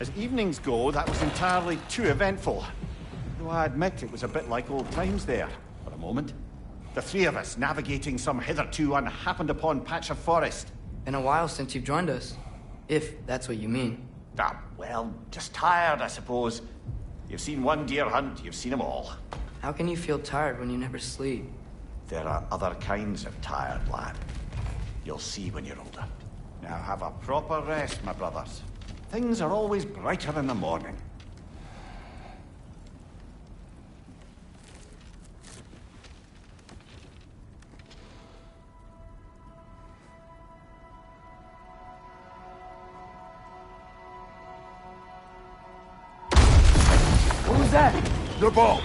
As evenings go, that was entirely too eventful. Though I admit it was a bit like old times there, for a moment. The three of us navigating some hitherto unhappened-upon patch of forest. Been a while since you've joined us. If that's what you mean. Ah, well, just tired, I suppose. You've seen one deer hunt, you've seen them all. How can you feel tired when you never sleep? There are other kinds of tired, lad. You'll see when you're older. Now have a proper rest, my brothers. Things are always brighter in the morning. What was that? The ball!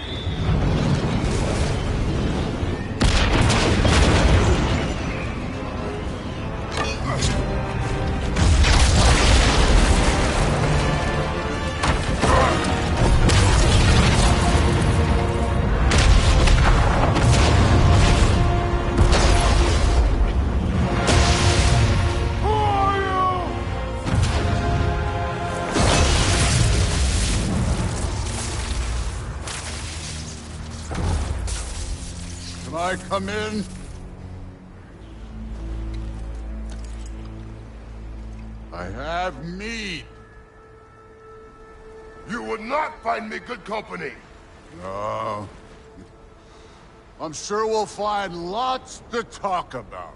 I come in? I have meat. You would not find me good company. No. I'm sure we'll find lots to talk about.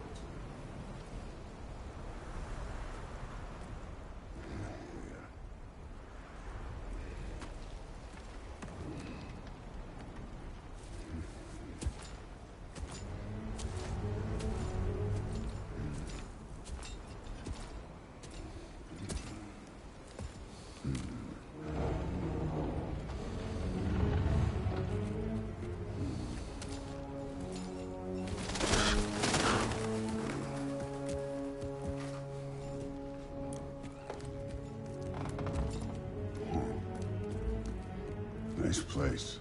Nice place.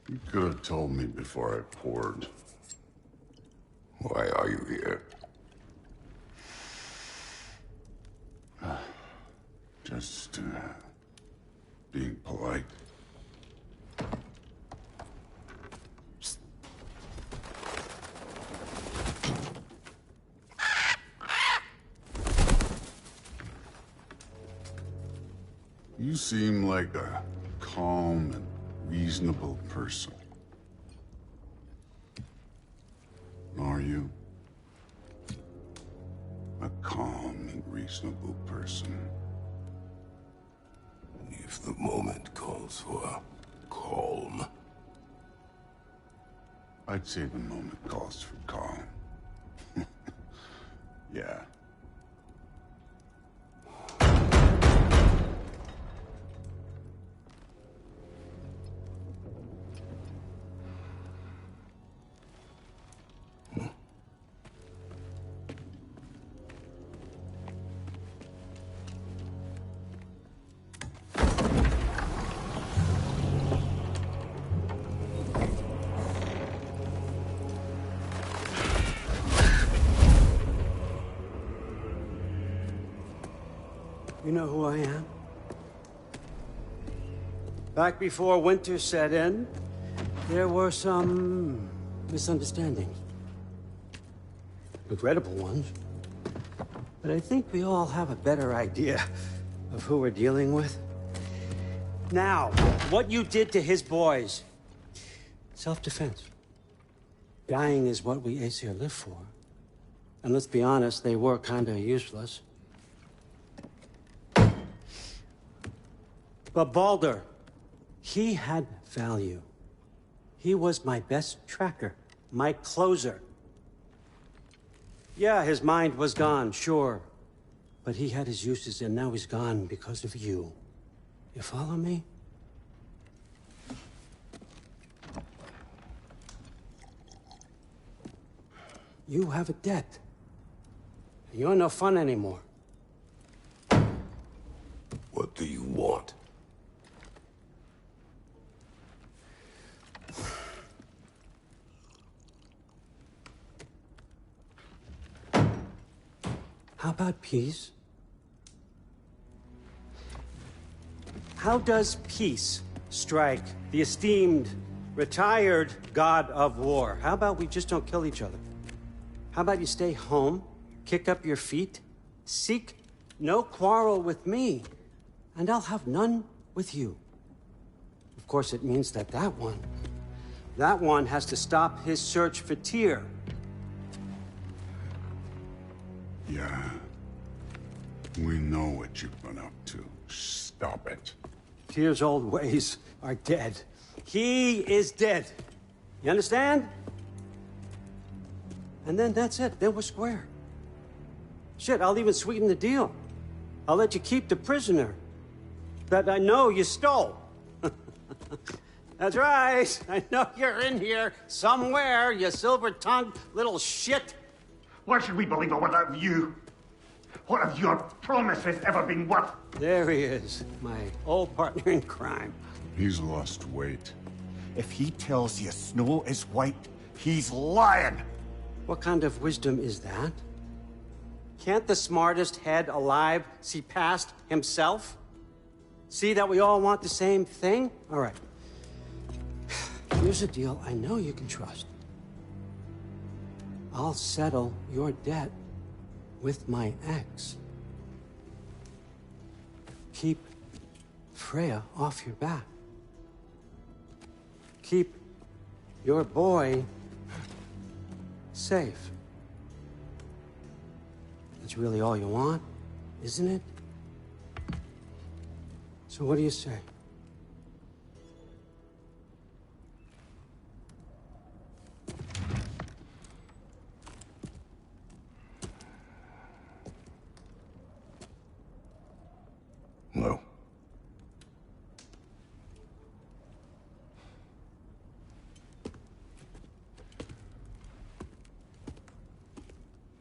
You could have told me before I poured. Why are you here? Just, being polite. You seem like a calm and reasonable person. Are you? A calm and reasonable person. If the moment calls for calm. I'd say the moment calls for calm. Yeah. You know who I am? Back before winter set in, there were some misunderstandings. regrettable ones. But I think we all have a better idea of who we're dealing with. Now, what you did to his boys. Self-defense. Dying is what we Aesir live for. And let's be honest, they were kinda useless. But Baldur, he had value. He was my best tracker, my closer. Yeah, his mind was gone, sure. But he had his uses, and now he's gone because of you. You follow me? You have a debt. You're no fun anymore. What do you want? How about peace? How does peace strike the esteemed, retired god of war? How about we just don't kill each other? How about you stay home, kick up your feet, seek no quarrel with me, and I'll have none with you. Of course, it means that that one has to stop his search for Tyr. Yeah. We know what you've been up to. Stop it. Tyr's old ways are dead. He is dead. You understand? And then that's it. Then we're square. Shit, I'll even sweeten the deal. I'll let you keep the prisoner that I know you stole. That's right. I know you're in here somewhere, you silver-tongued little shit. Why should we believe a word out of you? What have your promises ever been worth? There he is, my old partner in crime. He's lost weight. If he tells you snow is white, he's lying. What kind of wisdom is that? Can't the smartest head alive see past himself? See that we all want the same thing? All right. Here's a deal I know you can trust. I'll settle your debt with my ex. Keep Freya off your back. Keep your boy safe. That's really all you want, isn't it? So what do you say? No.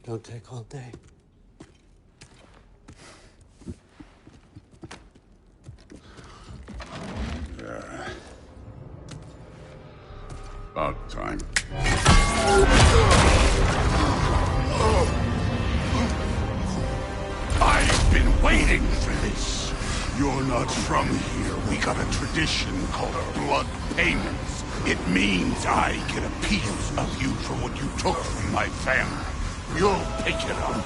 Don't take all day. About time. I've been waiting for this. You're not from here. We got a tradition called blood payments. It means I get a piece of you for what you took from my family. You'll pick it up.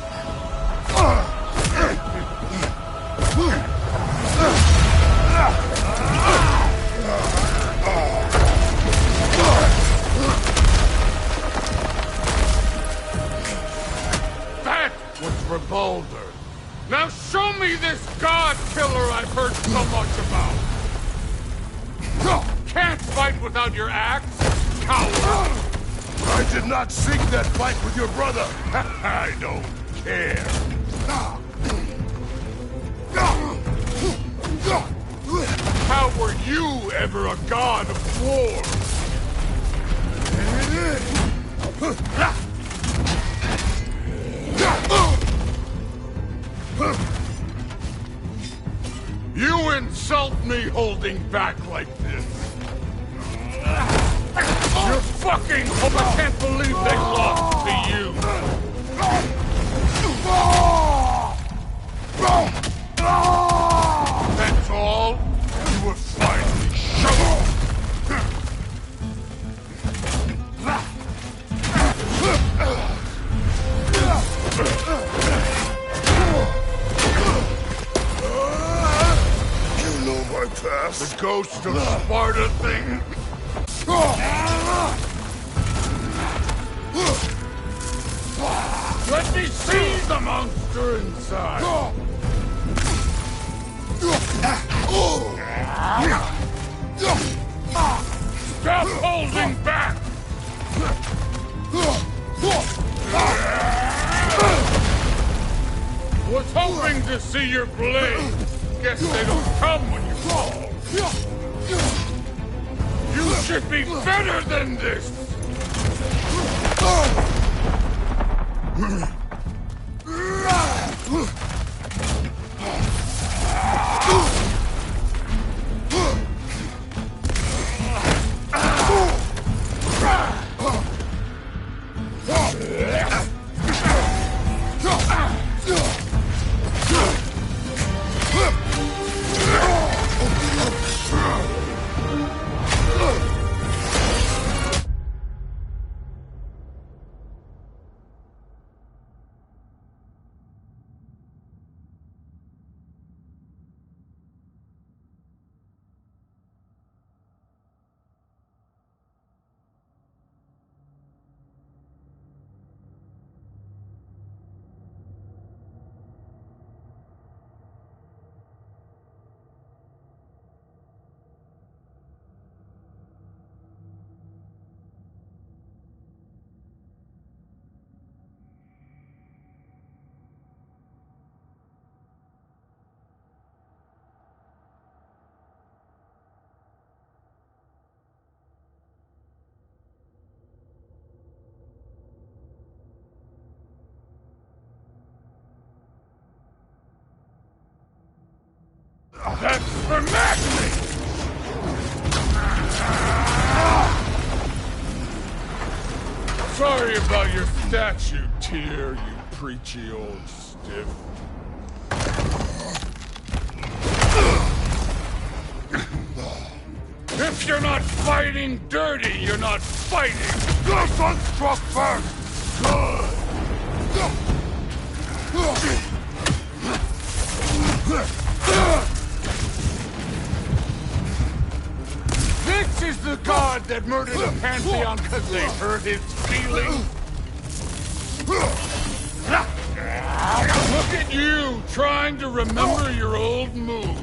That was for Baldur. Now show me this god killer I've heard so much about. Can't fight without your axe, coward. I did not seek that fight with your brother. I don't care. How were you ever a god of war? You insult me holding back like this. You're fucking... Oh, I can't believe they lost to you. That's all? You were finally shown. ghost of Sparta thing? Let me see the monster inside! Stop holding back! Was hoping to see your blade. Guess they don't come when you fall. You should be better than this! That's for Magni! Sorry about your statue, Tyr, you preachy old stiff. If you're not fighting dirty, you're not fighting! This one struck first! Good! This is the god that murdered the Pantheon because they hurt his feelings? Look at you, trying to remember your old moves.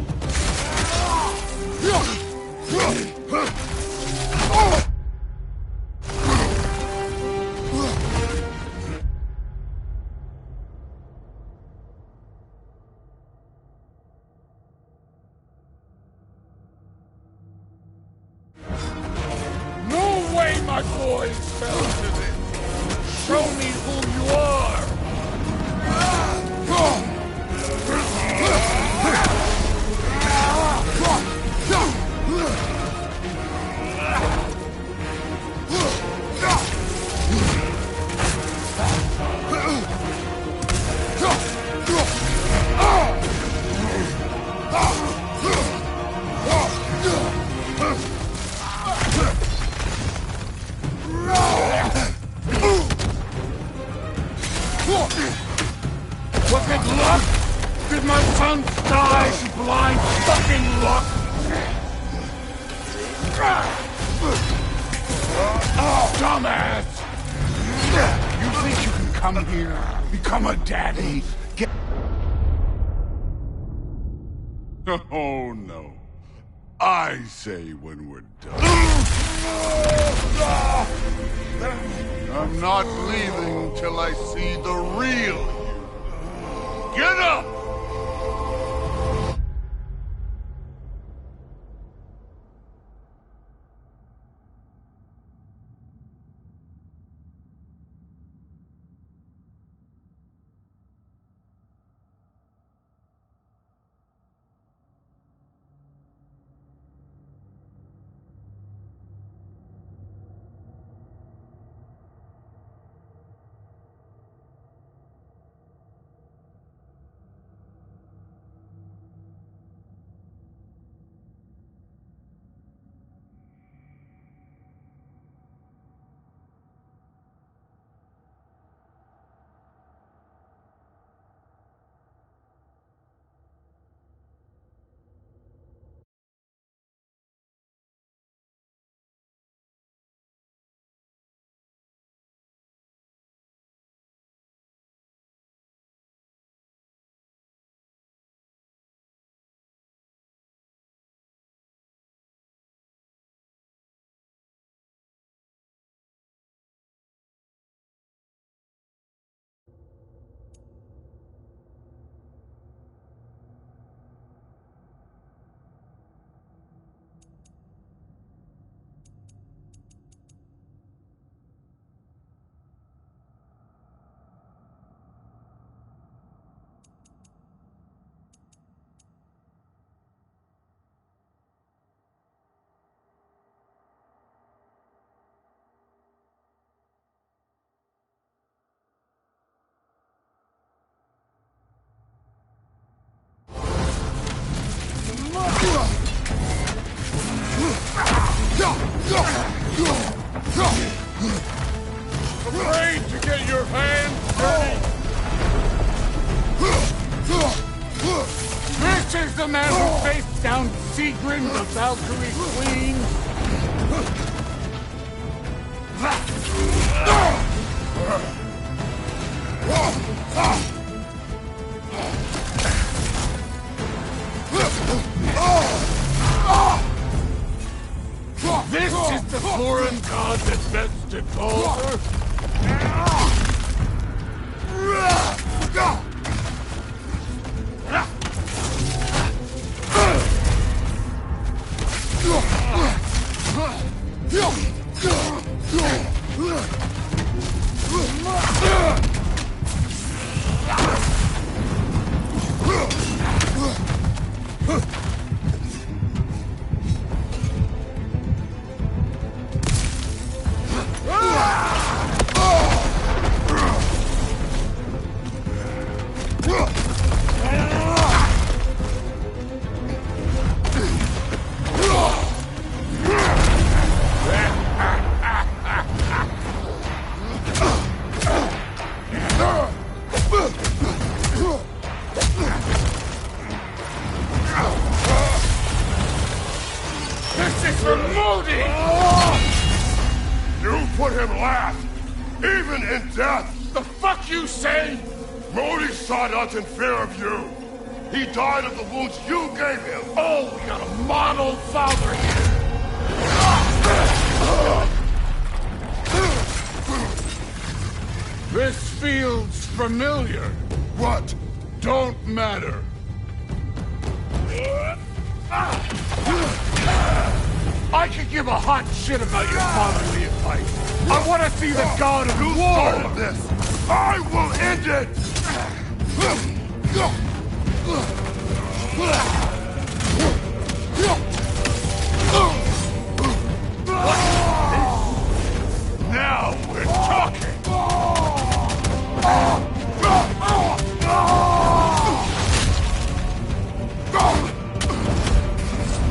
No way my boys fell into this. Show me who you are. Was it luck? Did my son die in blind fucking luck? Dumbass! You think you can come here, become a daddy, get... Oh no. I say when we're done. I'm not leaving till I see the real you. Get up! Afraid to get your hands dirty? This is the man who faced down Sigrun, the Valkyrie Queen. This is the foreign god that bested Thor. You put him last, even in death. The fuck you say? Modi sought out in fear of you. He died of the wounds you gave him. Oh, we got a model father here. This feels familiar. What? Don't matter. I could give a hot shit about your fatherly advice. I want to see the god of war. Started this. I will end it. Now we're talking.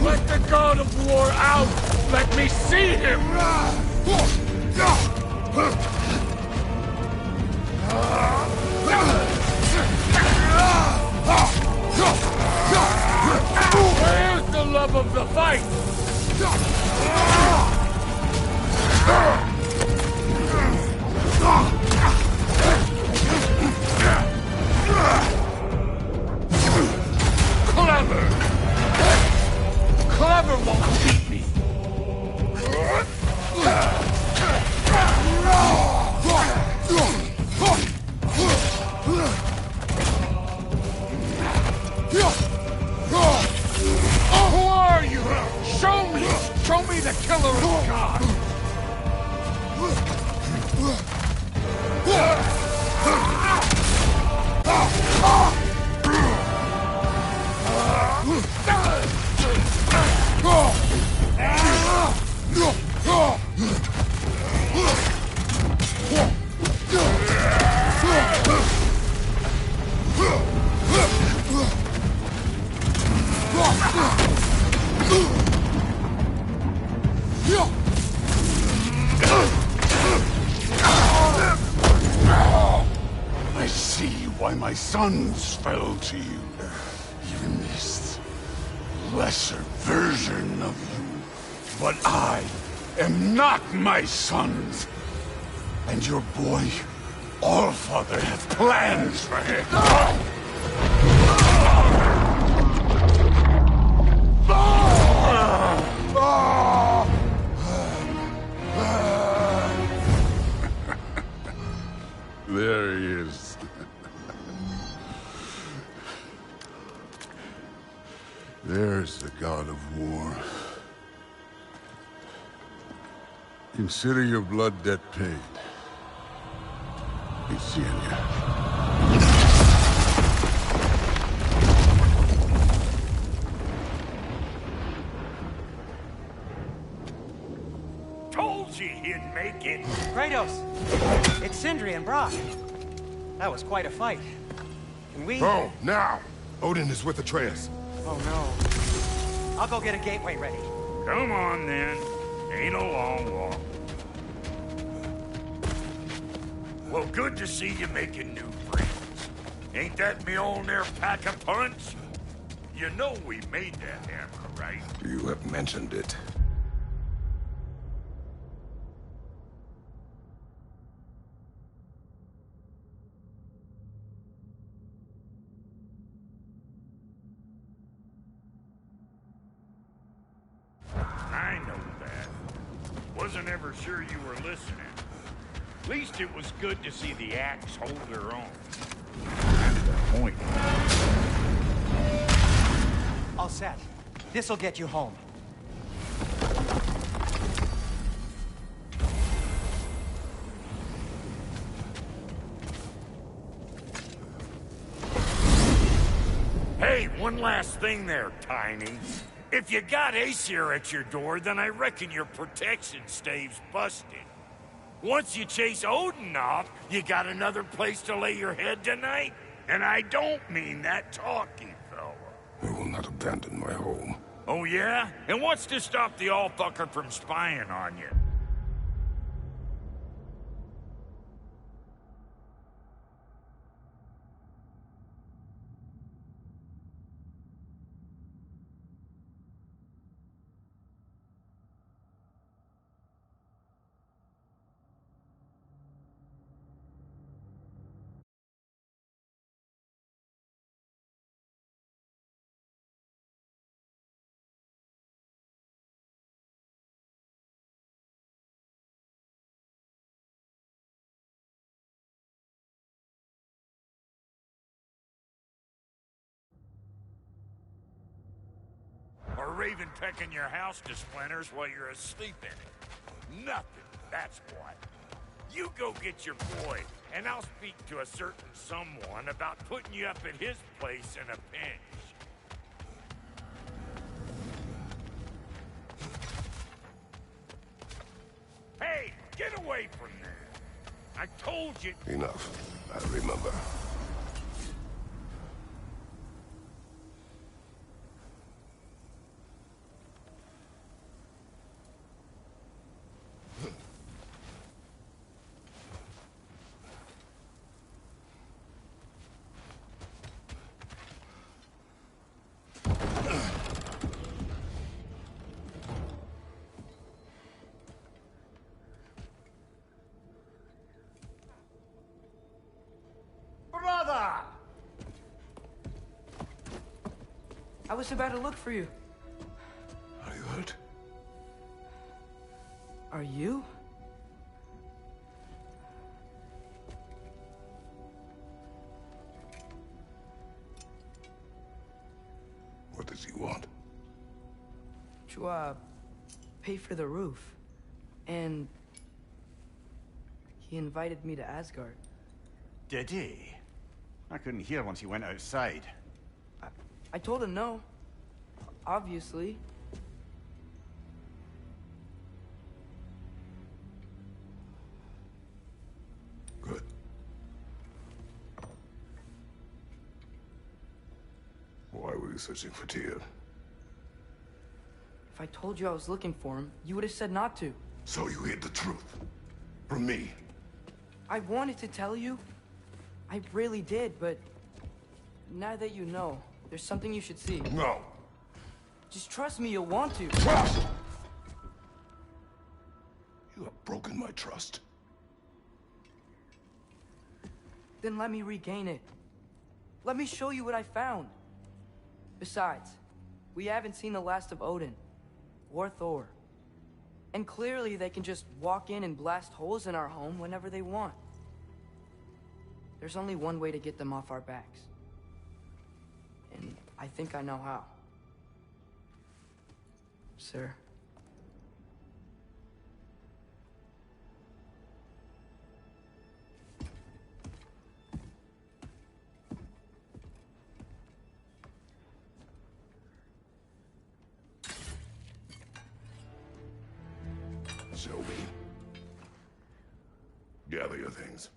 Let the god of war out! Let me see him! Where's the love of the fight? Clever! Clever won't beat me! Who are you? Show me! Show me the killer of God! I see why my sons fell to you. Even this lesser version of you. But I am not my sons. And your boy, Allfather, has plans for him. There he is. There's the god of war. Consider your blood debt paid. Be seeing you. Told you he'd make it. Kratos! It's Sindri and Brock. That was quite a fight. Can we... Oh, now! Odin is with Atreus. Oh no. I'll go get a gateway ready. Come on, then. Ain't a long walk. Well, good to see you making new friends. Ain't that Mjolnir pack a punch? You know we made that hammer, right? You have mentioned it. I know that. Wasn't ever sure you were listening. At least it was good to see the axe hold their own. That's the point. All set. This'll get you home. Hey, one last thing there, Tiny. If you got Aesir at your door, then I reckon your protection stave's busted. Once you chase Odin off, you got another place to lay your head tonight? And I don't mean that talky fella. I will not abandon my home. Oh yeah? And what's to stop the all-fucker from spying on you? Or Raven pecking your house to splinters while you're asleep in it. Nothing, that's what. You go get your boy, and I'll speak to a certain someone about putting you up at his place in a pinch. Hey, get away from there! I told you... Enough. I remember. Brother! I was about to look for you. Are you hurt? Are you? What does he want? To, pay for the roof. And... he invited me to Asgard. Did he? I couldn't hear once he went outside. I told him no. Obviously. Good. Why were you searching for Tyr? If I told you I was looking for him, you would have said not to. So you hid the truth. From me. I wanted to tell you. I really did, but... now that you know, there's something you should see. No. Just trust me, you'll want to. Trust! You have broken my trust. Then let me regain it. Let me show you what I found. Besides, we haven't seen the last of Odin. Or Thor. And clearly they can just walk in and blast holes in our home whenever they want. There's only one way to get them off our backs. And I think I know how. Sir. Show me. Gather your things.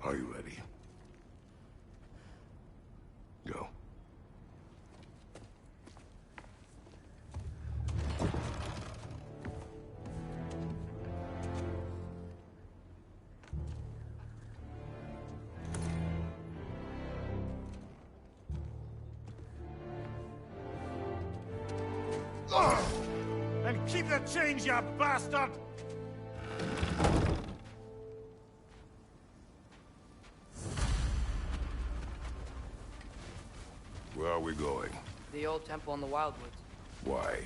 Are you ready? Go. And keep the change, you bastard! Where are we going? The old temple in the Wildwoods. Why?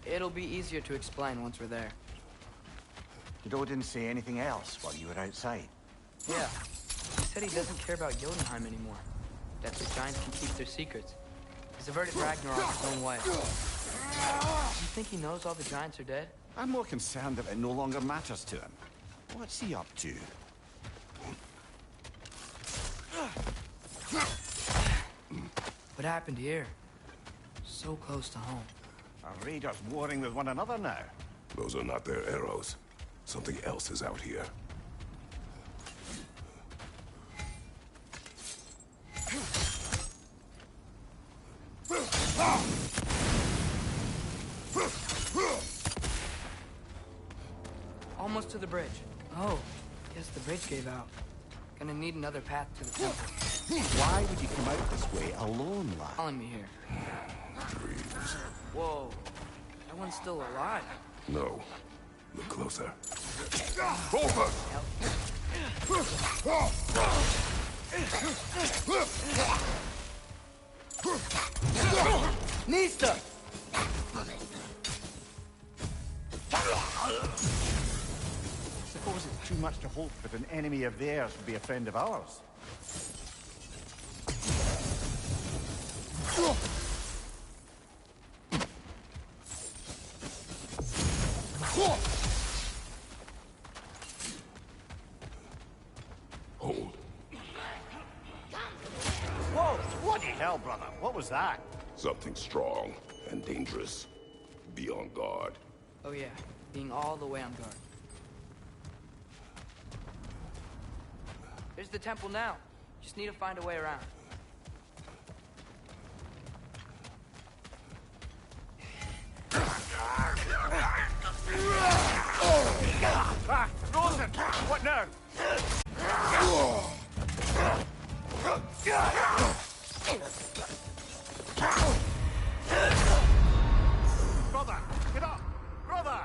It'll be easier to explain once we're there. Did Odin say anything else while you were outside? Yeah. He said he doesn't care about Jotunheim anymore. That the giants can keep their secrets. He's averted Ragnarok his own way. Do you think he knows all the giants are dead? I'm more concerned that it no longer matters to him. What's he up to? What happened here? So close to home. Are raiders warring with one another now? Those are not their arrows. Something else is out here. Almost to the bridge. Oh, guess the bridge gave out. Gonna need another path to the temple. Why would you come out this way alone, lad? Following me here. Dreams. Whoa. That one's still alive. No. Look closer. Over! Nista! Suppose it's too much to hope that an enemy of theirs would be a friend of ours. Hold. Whoa! Bloody hell, brother! What was that? Something strong and dangerous. Be on guard. Oh yeah, being all the way on guard. There's the temple now. Just need to find a way around. Ah! Rosen! What now? Brother! Get up! Brother!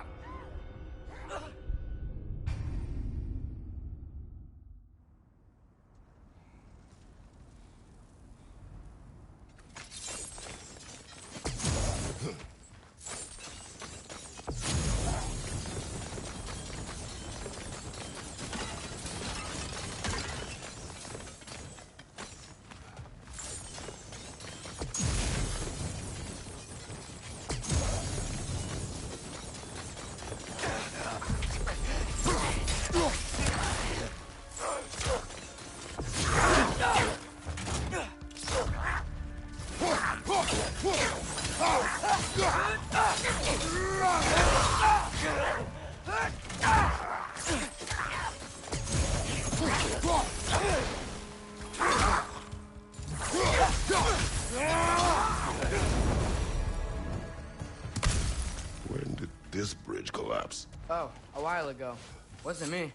A while ago. Wasn't me.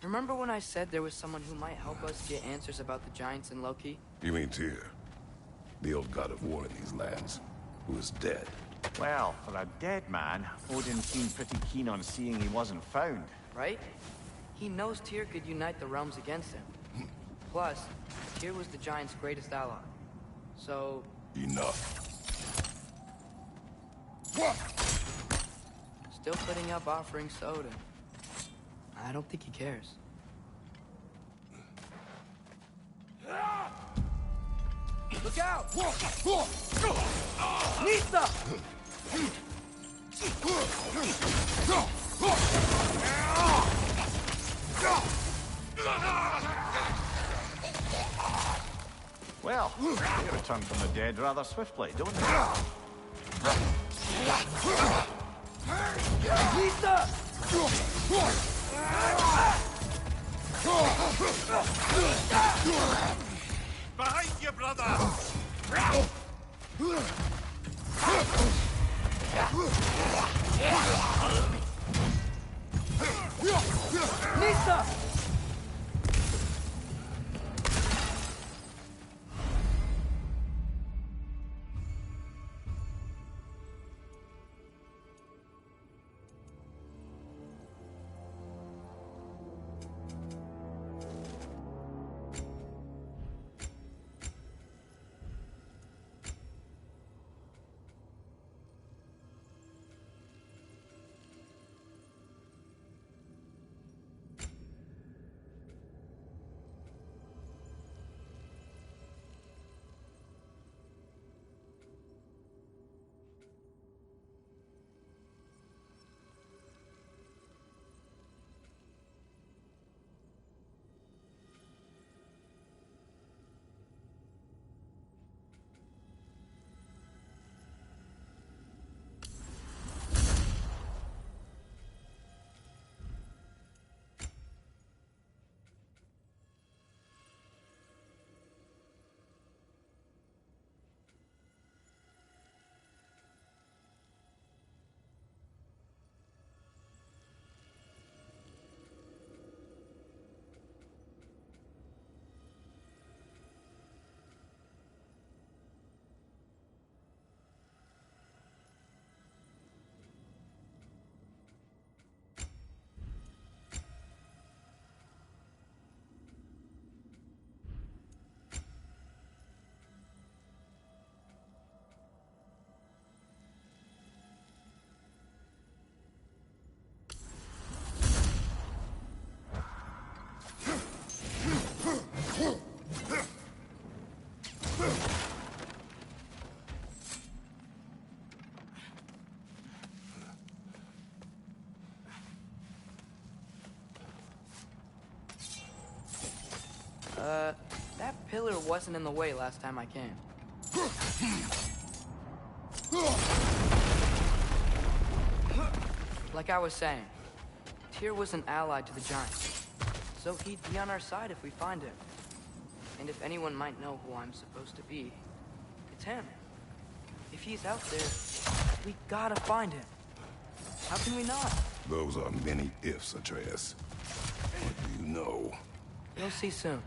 Remember when I said there was someone who might help us get answers about the giants and Loki? You mean Tyr, the old god of war in these lands, who is dead? Well, for a dead man, Odin seemed pretty keen on seeing he wasn't found. Right? He knows Tyr could unite the realms against him. Plus, Tyr was the giant's greatest ally. So... Enough. Still putting up offerings to Odin. I don't think he cares. Look out! Nista! Well, they return from the dead rather swiftly, don't they? Nista! Behind you, brother! Nista! That pillar wasn't in the way last time I came. Like I was saying, Tyr was an ally to the giants, so he'd be on our side if we find him. And if anyone might know who I'm supposed to be, it's him. If he's out there, we gotta find him. How can we not? Those are many ifs, Atreus. What do you know? You'll see soon.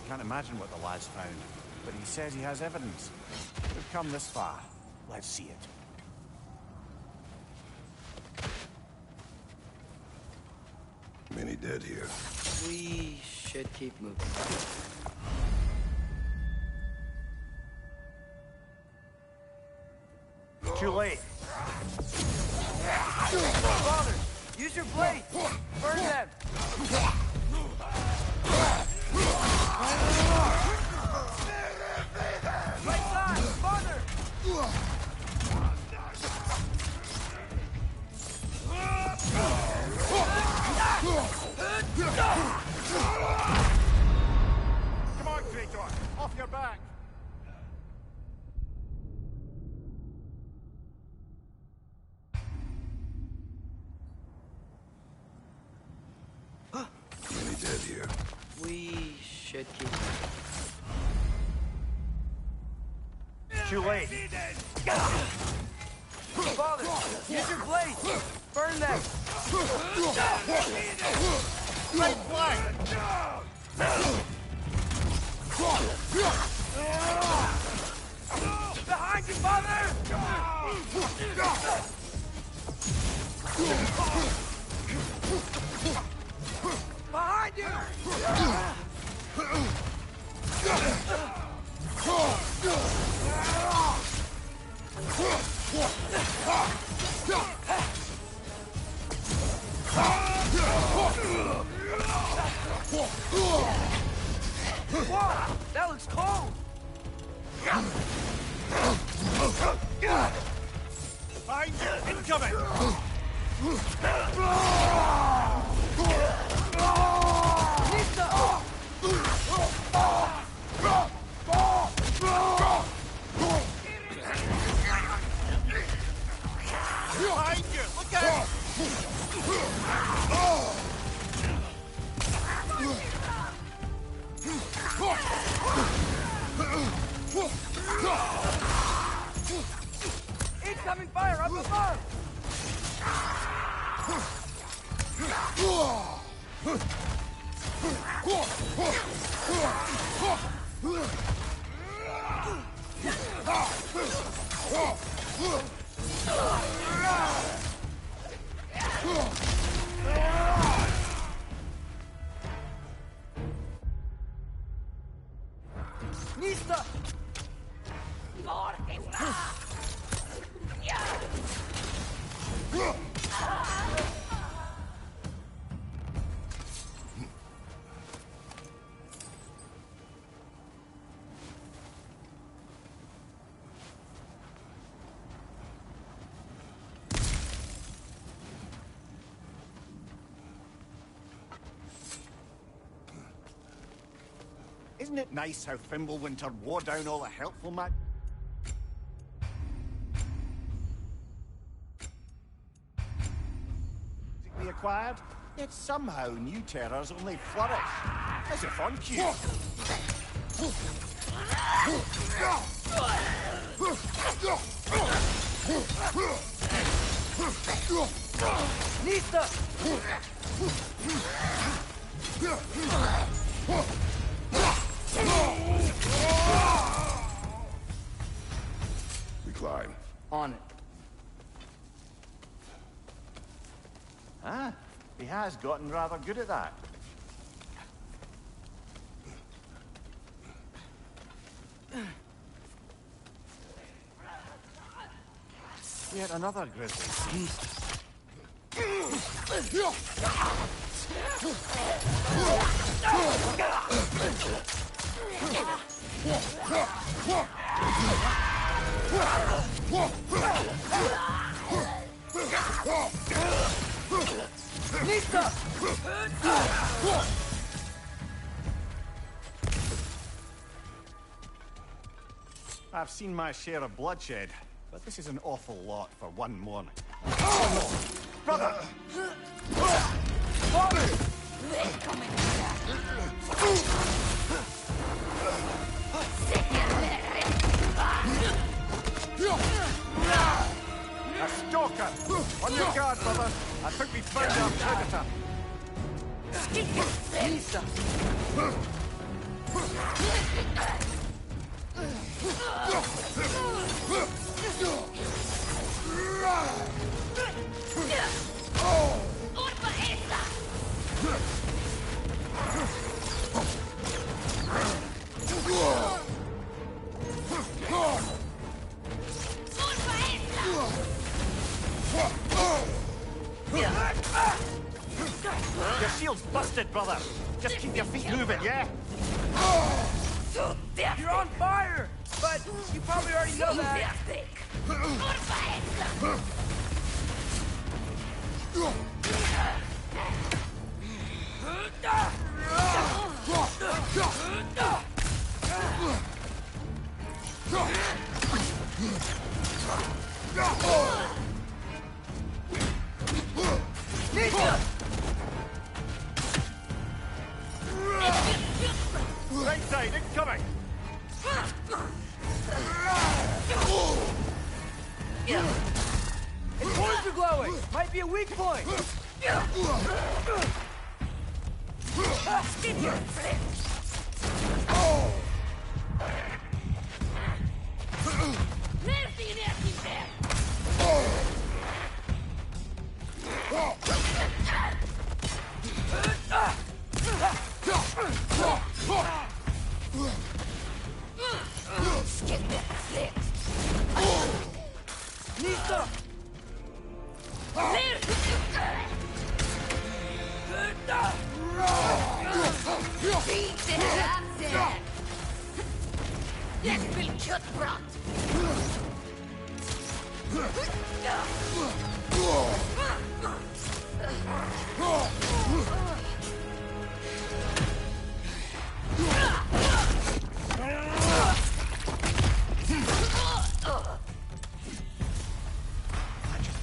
Can't imagine what the lad's found, but he says he has evidence. We've come this far. Let's see it. Many dead here. We should keep moving. Too late. Father, use your blade! Burn them! Right side! Father! Come on, Kratos! Off your back! Many dead here. We should keep... Too late. Father, use your blade! Burn them! Right flank! Behind you, Father! Behind you! Whoa! That looks cold! Behind you! Incoming! Behind you! Look out! Incoming fire up above! Nista! Isn't it nice how Fimbulwinter wore down all the helpful mag... we acquired? Yet somehow new terrors only flourish. As if on cue. Nista! We climb. On it. Ah, he has gotten rather good at that. Yet another grizzly. Nista! I've seen my share of bloodshed, but this is an awful lot for one morning. Brother! A stalker! On your guard, brother! I think we found our predator! Nista! shield's busted, brother. Just keep your feet moving, yeah? You're on fire! But you probably already know that. Right side, incoming! Its horns are glowing! Might be a weak point!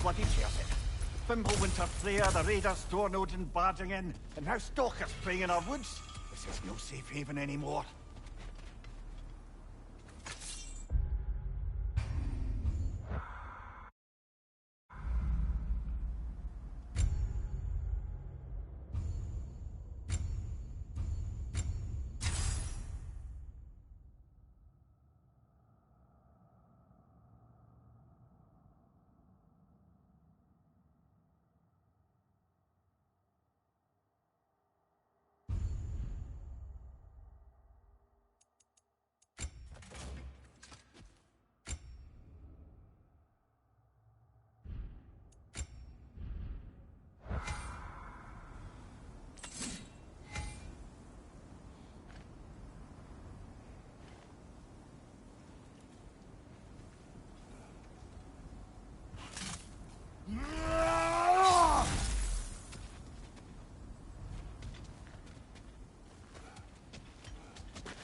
Bloody perfect. Fimbulwinter Freya, the raiders, Thor Odin barging in, and now stalkers preying in our woods. This is no safe haven anymore.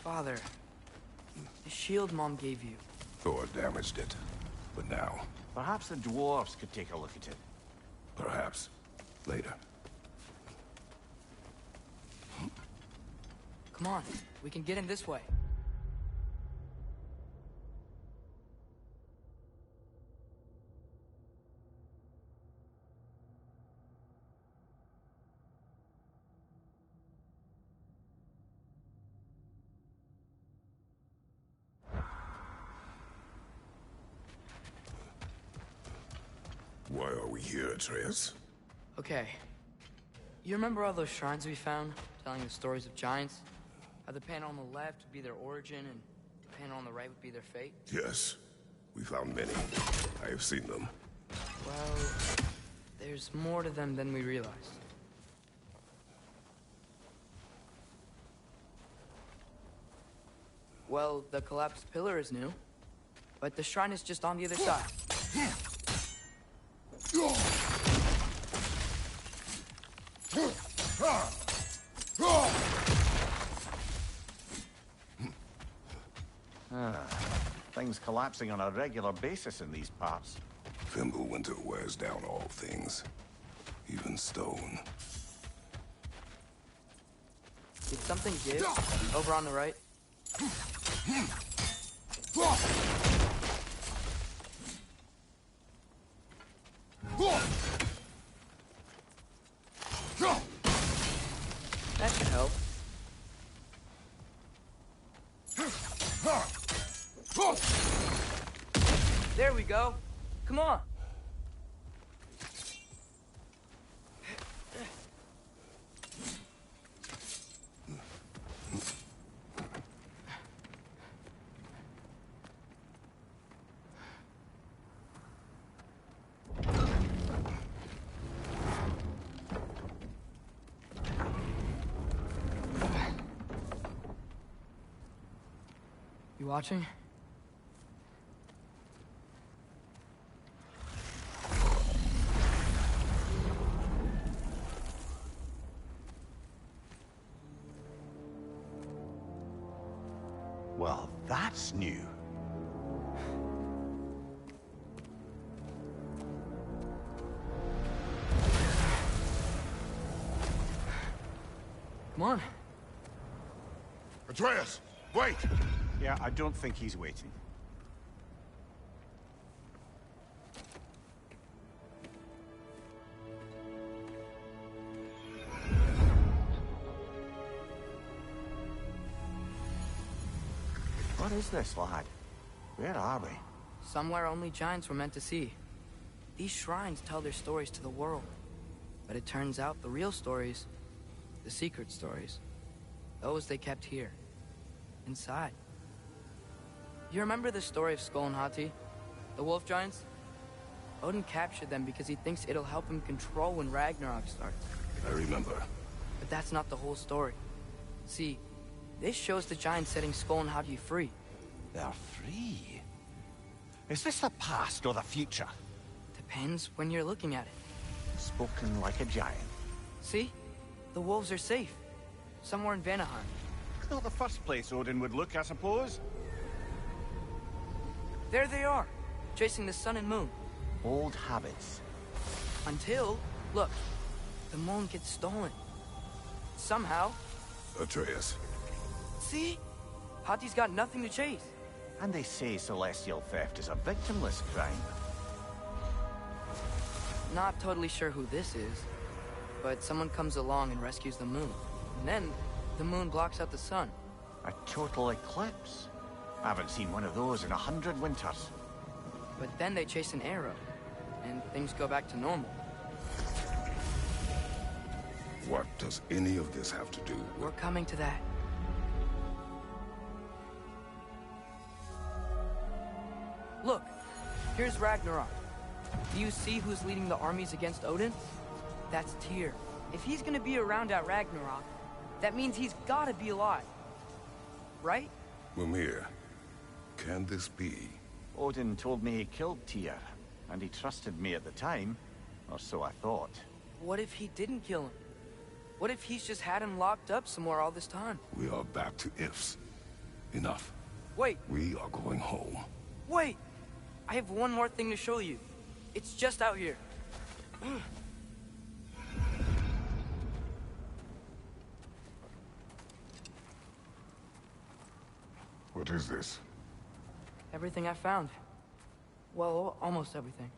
Father, the shield Mom gave you. Thor damaged it. But now, Perhaps the dwarves could take a look at it. perhaps, later. Come on, we can get in this way. Why are we here, Atreus? Okay. You remember all those shrines we found, telling the stories of giants? How the panel on the left would be their origin, and the panel on the right would be their fate? Yes. We found many. I have seen them. Well, there's more to them than we realized. Well, the collapsed pillar is new, but the shrine is just on the other side. Things collapsing on a regular basis in these parts. Fimbulwinter wears down all things. Even stone. Did something give? Over on the right? That should help. There we go. Come on. watching? Well, that's new. Come on. Atreus, wait! Yeah, I don't think he's waiting. What is this, lad? Where are we? Somewhere only giants were meant to see. These shrines tell their stories to the world. But it turns out the real stories, the secret stories, those they kept here, inside. You remember the story of Skull and Hati? The wolf giants? Odin captured them because he thinks it'll help him control when Ragnarok starts. I remember. But that's not the whole story. See, this shows the giants setting Skull and Hati free. They're free. Is this the past or the future? Depends when you're looking at it. Spoken like a giant. See? The wolves are safe. Somewhere in Vanaheim. Not the first place Odin would look, I suppose. There they are, chasing the sun and moon. Old habits. Until, look, the moon gets stolen. Somehow. Atreus. See? Hati's got nothing to chase. And they say celestial theft is a victimless crime. Not totally sure who this is, but someone comes along and rescues the moon. And then, the moon blocks out the sun. A total eclipse. I haven't seen one of those in 100 winters. But then they chase an arrow, and things go back to normal. What does any of this have to do with... We're coming to that. Look, here's Ragnarok. Do you see who's leading the armies against Odin? That's Tyr. If he's gonna be around at Ragnarok, that means he's gotta be alive. Right? Mimir, can this be? Odin told me he killed Tyr, and he trusted me at the time, or so I thought. What if he didn't kill him? What if he's just had him locked up somewhere all this time? We are back to ifs. Enough. Wait, We are going home. wait! I have one more thing to show you. It's just out here. What is this? Everything I found. Well, almost everything.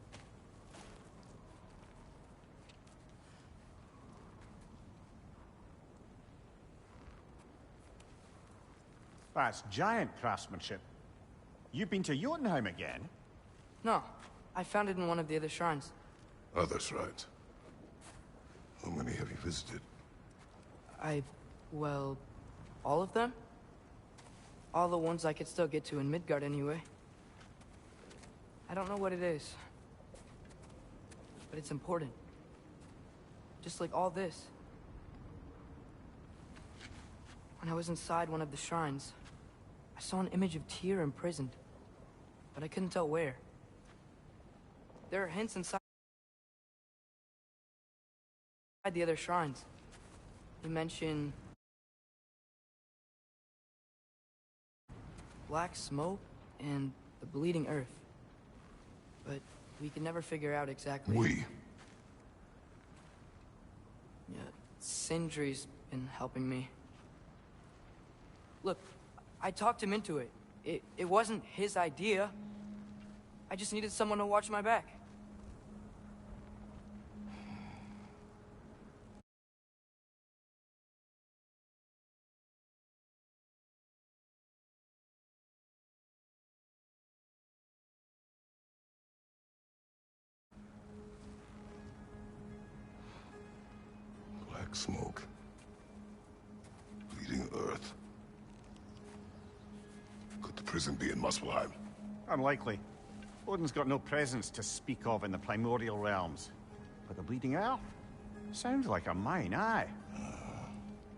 That's giant craftsmanship. You've been to Jotunheim again? No, I found it in one of the other shrines. Other shrines. How many have you visited? Well, all of them? All the ones I could still get to in Midgard anyway. I don't know what it is. But it's important. Just like all this. When I was inside one of the shrines, I saw an image of Tyr imprisoned. But I couldn't tell where. There are hints inside the other shrines. You mention black smoke and the bleeding earth. But we can never figure out exactly. We. Yeah, Sindri's been helping me. Look, I talked him into it. It wasn't his idea. I just needed someone to watch my back. Black smoke. Bleeding earth. Could the prison be in Muspelheim? Unlikely. Odin's got no presence to speak of in the primordial realms. But the Bleeding Earth? Sounds like a mine, aye.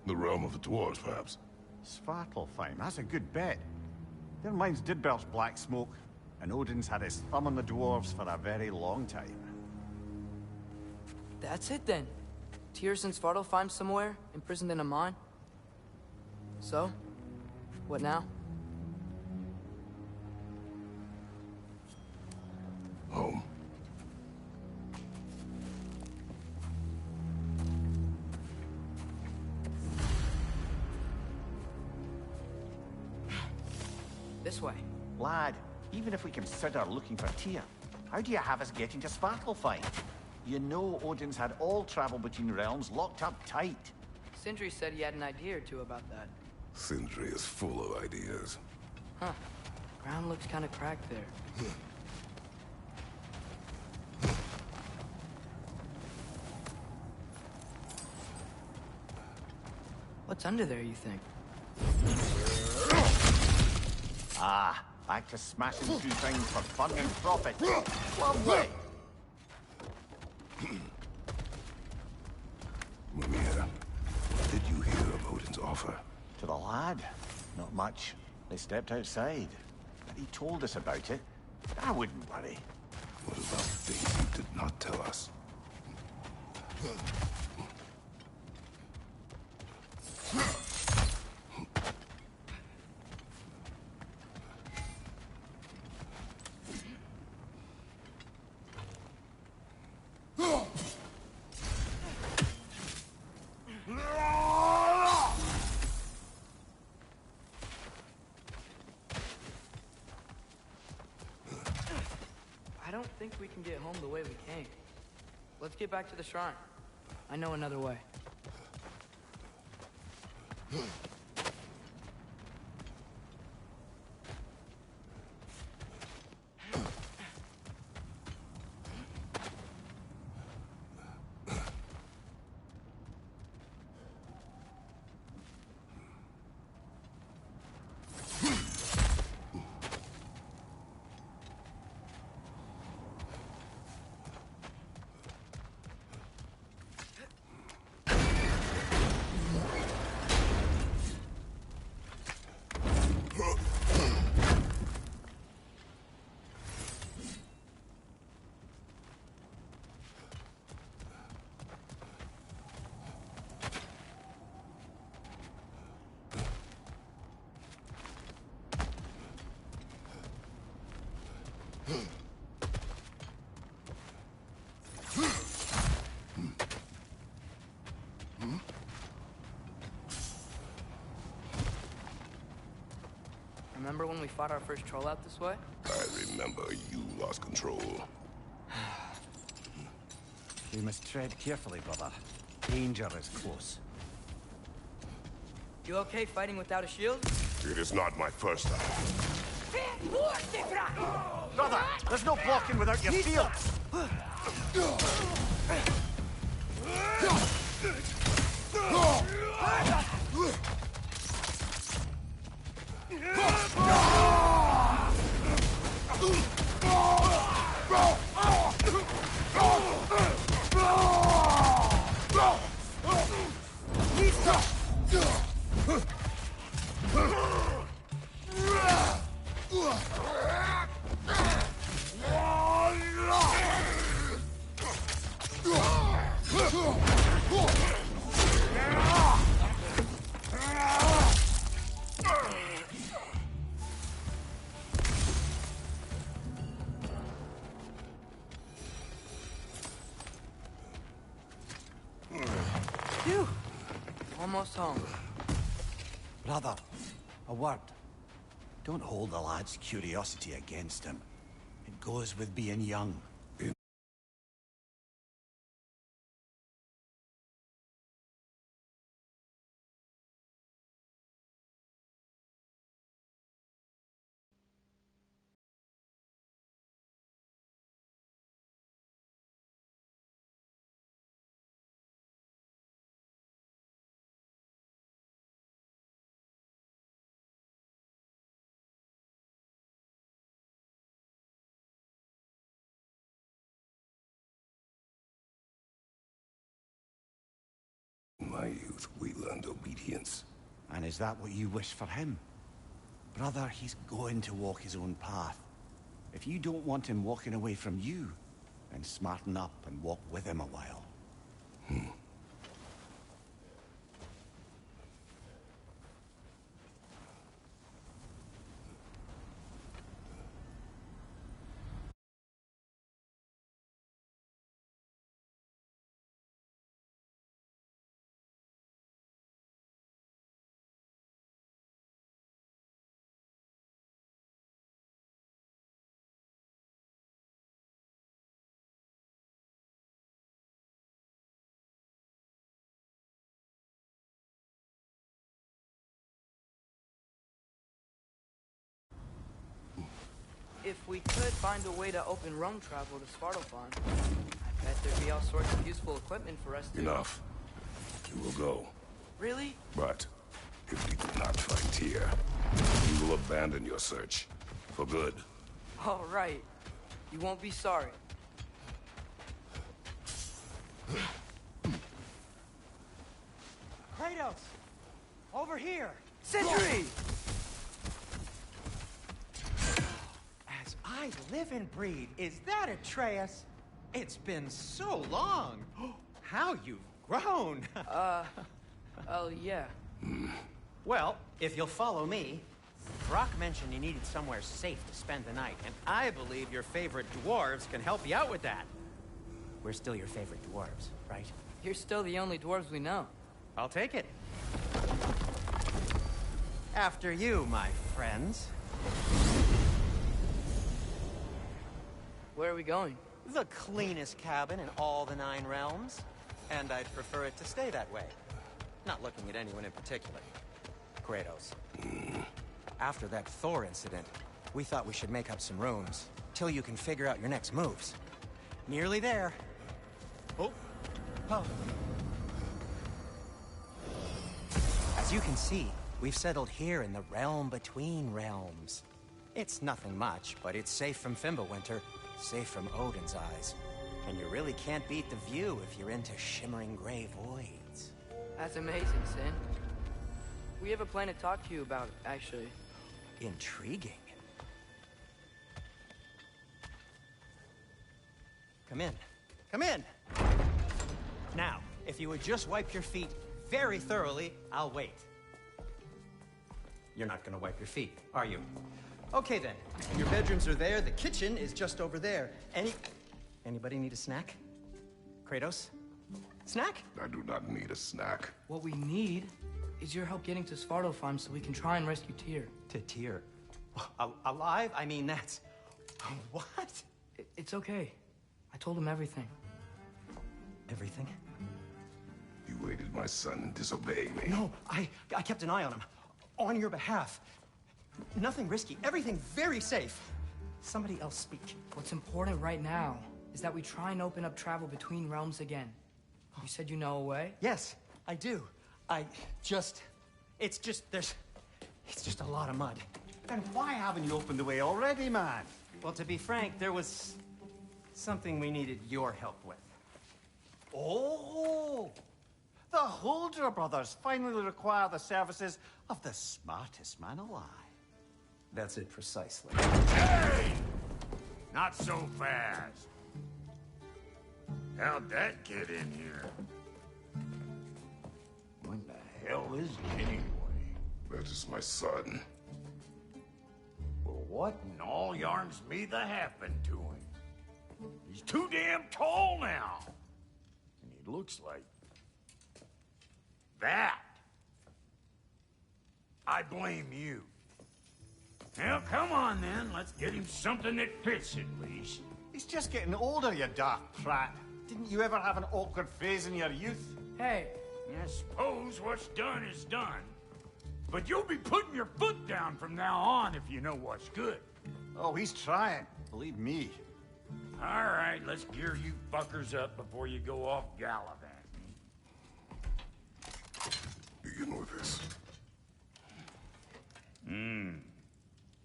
The realm of the dwarves, perhaps? Svartalfheim, that's a good bet. Their mines did belch black smoke, and Odin's had his thumb on the dwarves for a very long time. That's it then. Tyr's in Svartalfheim somewhere, imprisoned in a mine. So, what now? Home. This way. Lad, even if we consider looking for Tyr, how do you have us getting to Svartalfheim? You know Odin's had all travel between realms locked up tight. Sindri said he had an idea or two about that. Sindri is full of ideas. Huh. Ground looks kind of cracked there. What's under there, you think? Ah, back to smashing through things for fun and profit. Lovely. Mimir, what did you hear of Odin's offer? To the lad, not much. They stepped outside, but he told us about it. I wouldn't worry. What about things you did not tell us? I don't think we can get home the way we came. Let's get back to the shrine. I know another way. Remember when we fought our first troll out this way? I remember you lost control. We must tread carefully, brother. Danger is close. You okay fighting without a shield? It is not my first time. Brother, there's no blocking without your shields! Phew! Almost home. Brother, a word. Don't hold the lad's curiosity against him. It goes with being young. In my youth, we learned obedience. And is that what you wish for him? Brother, he's going to walk his own path. If you don't want him walking away from you, then smarten up and walk with him a while. If we could find a way to open roam travel to Svartalfheim, I bet there'd be all sorts of useful equipment for us to... Enough. You will go. Really? But if we do not fight here, you will abandon your search. For good. All right. You won't be sorry. Kratos! Over here! Sentry! As I live and breathe, is that Atreus? It's been so long. How you've grown. Oh, yeah. Well, if you'll follow me, Brock mentioned you needed somewhere safe to spend the night, and I believe your favorite dwarves can help you out with that. We're still your favorite dwarves, right? You're still the only dwarves we know. I'll take it. After you, my friends. Where are we going? The cleanest cabin in all the 9 realms. And I'd prefer it to stay that way. Not looking at anyone in particular. Kratos. After that Thor incident, we thought we should make up some rooms, till you can figure out your next moves. Nearly there. Oh. As you can see, we've settled here in the realm between realms. It's nothing much, but it's safe from Fimbulwinter, safe from Odin's eyes. And you really can't beat the view if you're into shimmering gray voids. That's amazing, Sin. We have a plan to talk to you about, actually. Intriguing. Come in. Come in! Now, if you would just wipe your feet very thoroughly, I'll wait. You're not gonna wipe your feet, are you? Okay then. Your bedrooms are there, the kitchen is just over there. Anybody need a snack? Kratos? Snack? I do not need a snack. What we need is your help getting to Svartalfheim so we can try and rescue Tyr. To Tyr? Alive? I mean, that's... What? It's okay. I told him everything. Everything? You aided my son in disobeying me. No, I kept an eye on him. On your behalf. Nothing risky. Everything very safe. Somebody else speak. What's important right now is that we try and open up travel between realms again. You said you know a way? Yes, I do. It's just a lot of mud. Then why haven't you opened the way already, man? Well, to be frank, there was something we needed your help with. Oh! The Holder brothers finally require the services of the smartest man alive. That's it precisely. Hey! Not so fast. How'd that get in here? What the hell is it anyway? That is my son. Well, what in all yarns me that happened to him? He's too damn tall now. And he looks like... that. I blame you. Now, come on then. Let's get him something that fits at least. He's just getting older, you dark prat. Didn't you ever have an awkward phase in your youth? Hey, I suppose what's done is done. But you'll be putting your foot down from now on if you know what's good. Oh, he's trying. Believe me. All right, let's gear you fuckers up before you go off gallivanting. Begin with this.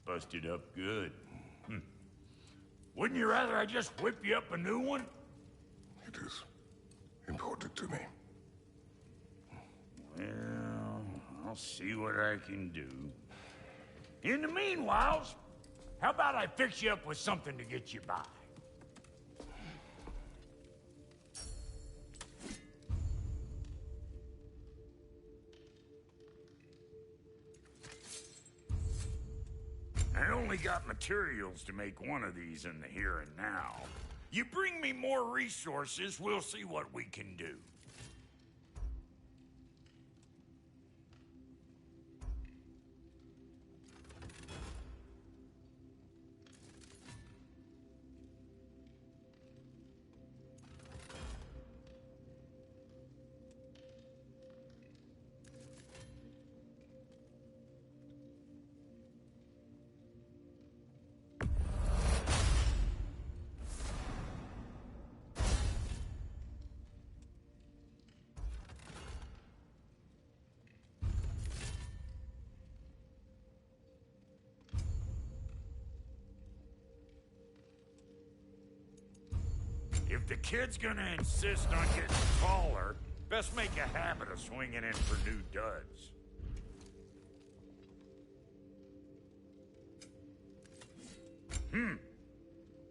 Busted up good. Wouldn't you rather I just whip you up a new one? It is important to me. Well, I'll see what I can do. In the meanwhile, how about I fix you up with something to get you by? I only got materials to make one of these in the here and now. You bring me more resources, we'll see what we can do. If the kid's gonna insist on getting taller, best make a habit of swinging in for new duds.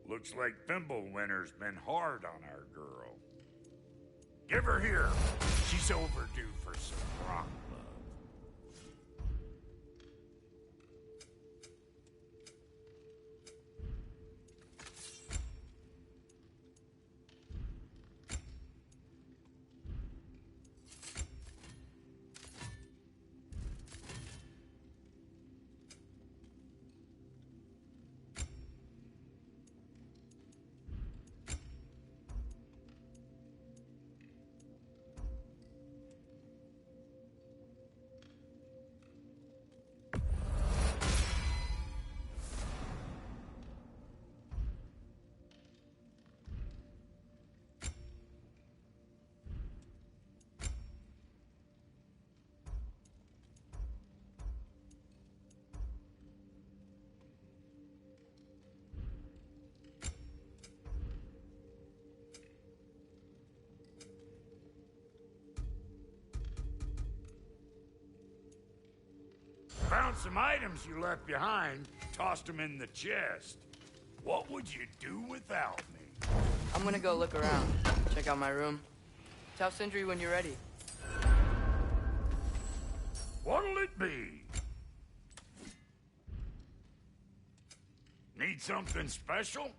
Looks like Thimblewinter's been hard on our girl. Give her here. She's overdue for some rock love. Found some items you left behind, tossed them in the chest. What would you do without me? I'm gonna go look around, check out my room. Tell Sindri when you're ready. What'll it be? Need something special?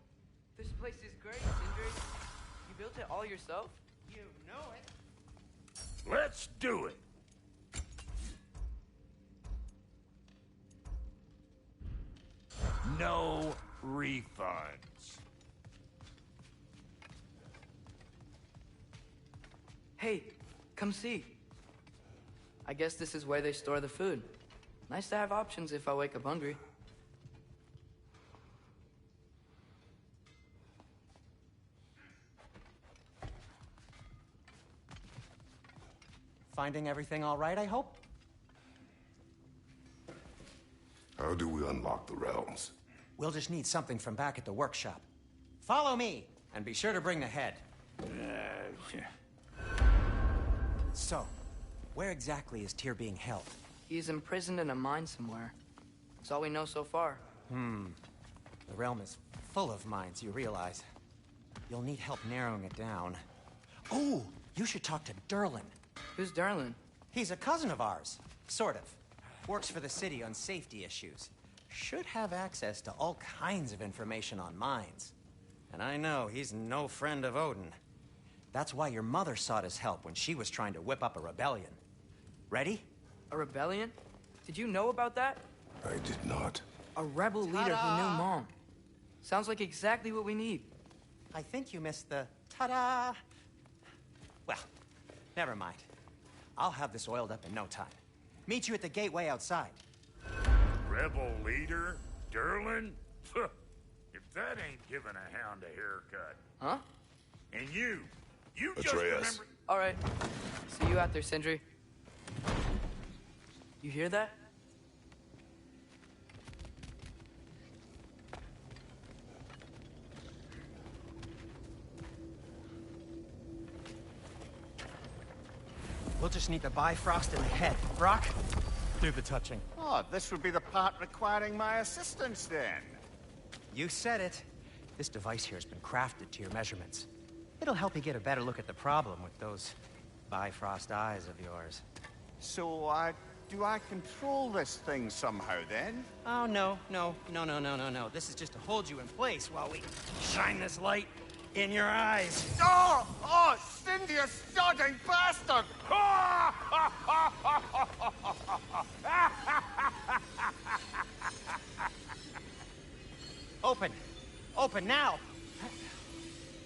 This place is great, Sindri. You built it all yourself? You know it. Let's do it. No refunds. Hey, come see. I guess this is where they store the food. Nice to have options if I wake up hungry. Finding everything all right, I hope? How do we unlock the realms? We'll just need something from back at the workshop. Follow me, and be sure to bring the head. So, where exactly is Tyr being held? He's imprisoned in a mine somewhere. That's all we know so far. The realm is full of mines, you realize. You'll need help narrowing it down. Oh, you should talk to Durlin. Who's Darlin? He's a cousin of ours, sort of. Works for the city on safety issues. Should have access to all kinds of information on mines. And I know he's no friend of Odin. That's why your mother sought his help when she was trying to whip up a rebellion. Ready? A rebellion? Did you know about that? I did not. A rebel leader who knew Mom. Sounds like exactly what we need. I think you missed the ta-da. Well, never mind. I'll have this oiled up in no time. Meet you at the gateway outside. Rebel leader? Durlin? If that ain't giving a hound a haircut. Huh? And you just Atreus. remember... All right. See you out there, Sindri. You hear that? We'll just need the Bifrost in the head. Brock, do the touching. Oh, this would be the part requiring my assistance, then. You said it. This device here has been crafted to your measurements. It'll help you get a better look at the problem with those Bifrost eyes of yours. So, do I control this thing somehow, then? Oh, no. This is just to hold you in place while we shine this light in your eyes. Oh! Oh, Cindy, you sodding bastard! Open! Open now!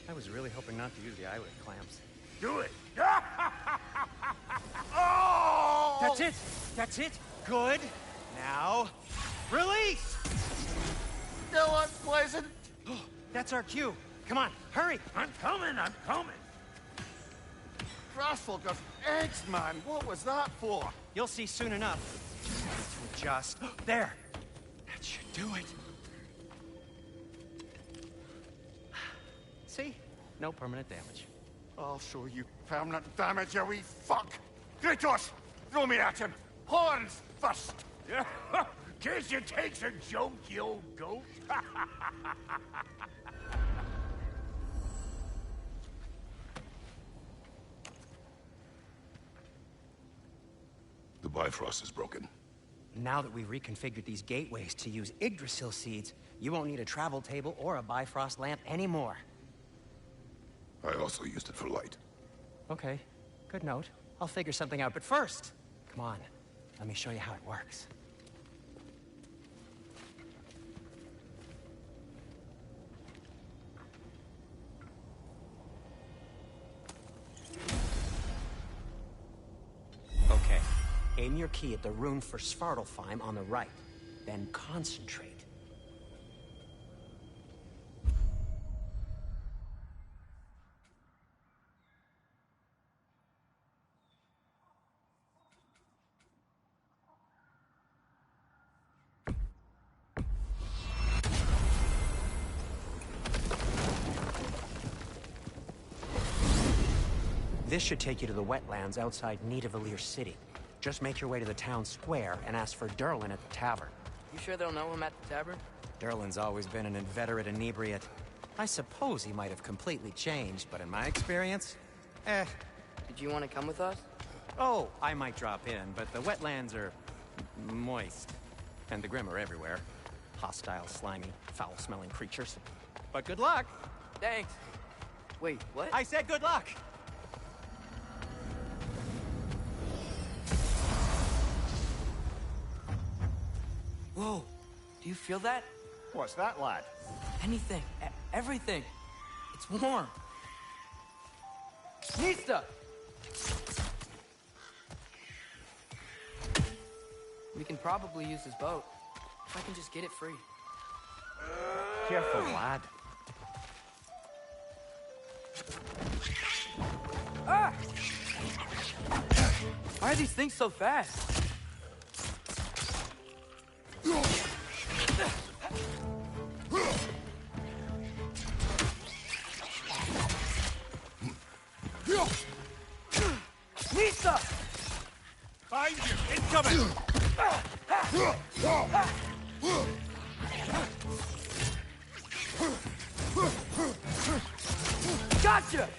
I was really hoping not to use the eyelid clamps. Do it. Oh! That's it! That's it! Good! Now, release! Still unpleasant. That's our cue. Come on, hurry! I'm coming. Grassful of eggs, man. What was that for? You'll see soon enough. Just... there! That should do it. See? No permanent damage. I'll show you permanent damage, you wee fuck! Kratos! Throw me at him! Horns first! Guess it takes a joke, you old goat. The Bifrost is broken. Now that we've reconfigured these gateways to use Yggdrasil seeds, you won't need a travel table or a Bifrost lamp anymore. I also used it for light. Okay, good note. I'll figure something out, but first, come on, let me show you how it works. Okay, aim your key at the rune for Svartalfheim on the right, then concentrate. This should take you to the wetlands outside Nidavellir City. Just make your way to the town square and ask for Durlin at the tavern. You sure they'll know him at the tavern? Durlin's always been an inveterate inebriate. I suppose he might have completely changed, but in my experience, Did you want to come with us? Oh, I might drop in, but the wetlands are moist. And the Grim are everywhere. Hostile, slimy, foul-smelling creatures. But good luck! Thanks. Wait, what? I said good luck! Whoa, do you feel that? What's that, lad? Anything, everything. It's warm. Nista! We can probably use his boat. If I can just get it free. Careful, lad. Ah! Why are these things so fast? Nista! Find you! Incoming! Gotcha!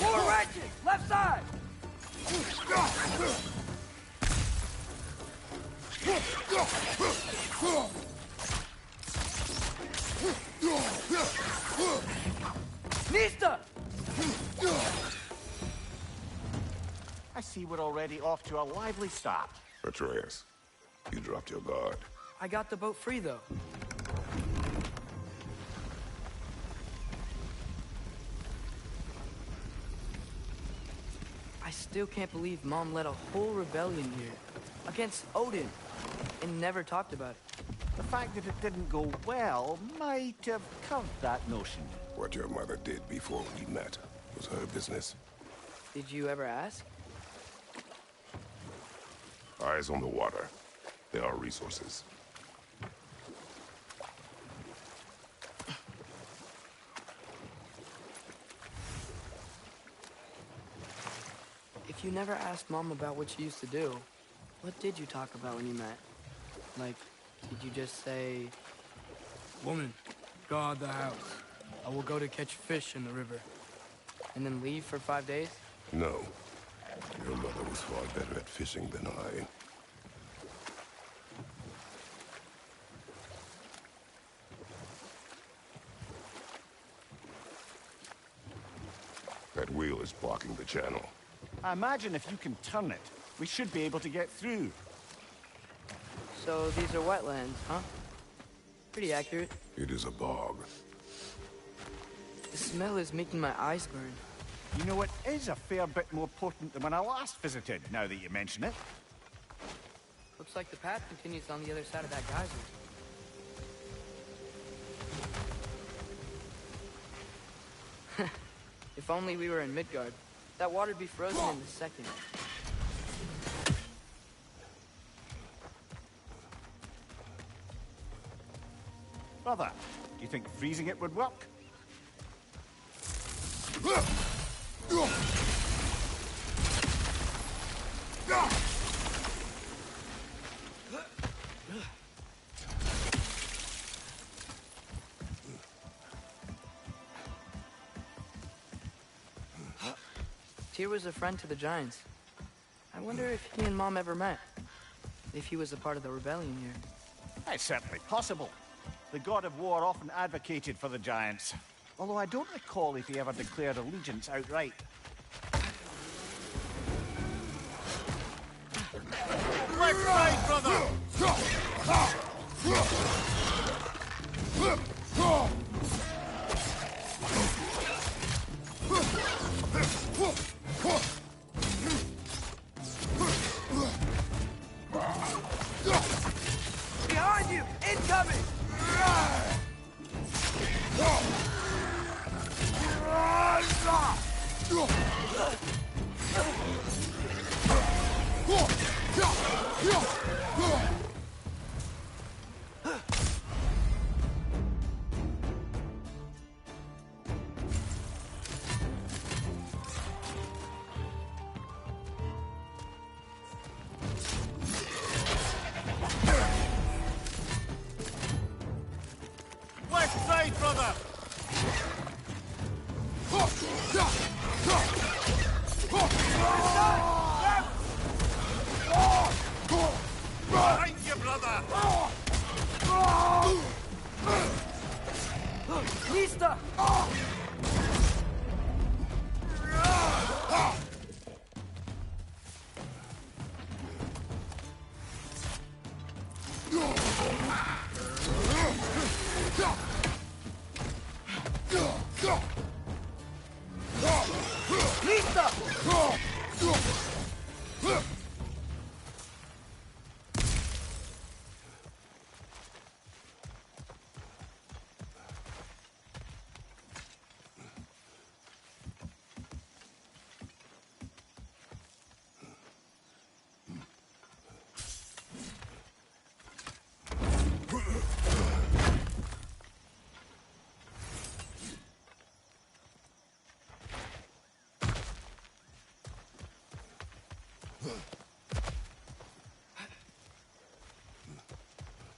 More wrenches! Left side! Nista! I see we're already off to a lively start. Atreus, you dropped your guard. I got the boat free, though. I still can't believe Mom led a whole rebellion here. Against Odin. And never talked about it. The fact that it didn't go well might have covered that notion. What your mother did before we met was her business. Did you ever ask? Eyes on the water. There are resources. If you never asked Mom about what she used to do, what did you talk about when you met? Like, did you just say, "Woman, guard the house. I will go to catch fish in the river," and then leave for 5 days? No. Your mother was far better at fishing than I. That wheel is blocking the channel. I imagine if you can turn it, we should be able to get through. So these are wetlands, huh? Pretty accurate. It is a bog. The smell is making my eyes burn. You know, it is a fair bit more potent than when I last visited, now that you mention it. Looks like the path continues on the other side of that geyser. If only we were in Midgard. That water'd be frozen in a second. Brother, do you think freezing it would work? Tyr was a friend to the Giants. I wonder if he and Mom ever met. If he was a part of the rebellion here. It's certainly possible. The god of war often advocated for the Giants. Although I don't recall if he ever declared allegiance outright. Left side, brother! Behind you! Incoming! Left side, brother! Behind you, brother! Mista!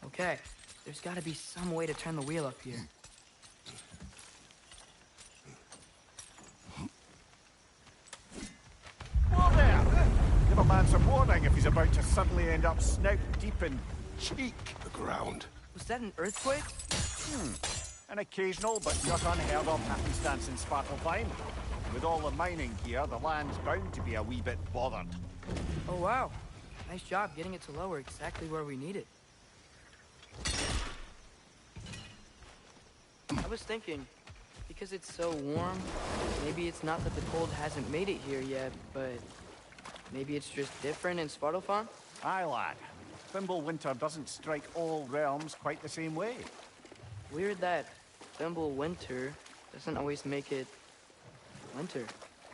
Okay, there's gotta be some way to turn the wheel up here. Whoa there! Give a man some warning if he's about to suddenly end up snout deep in cheek. The ground. Was that an earthquake? An occasional but not unheard of happenstance in Svartalfheim. With all the mining here, the land's bound to be a wee bit bothered. Oh wow, nice job getting it to lower exactly where we need it. I was thinking, because it's so warm, maybe it's not that the cold hasn't made it here yet, but maybe it's just different in Svartalfheim? Aye, lad. Winter doesn't strike all realms quite the same way. Weird that Winter doesn't always make it winter.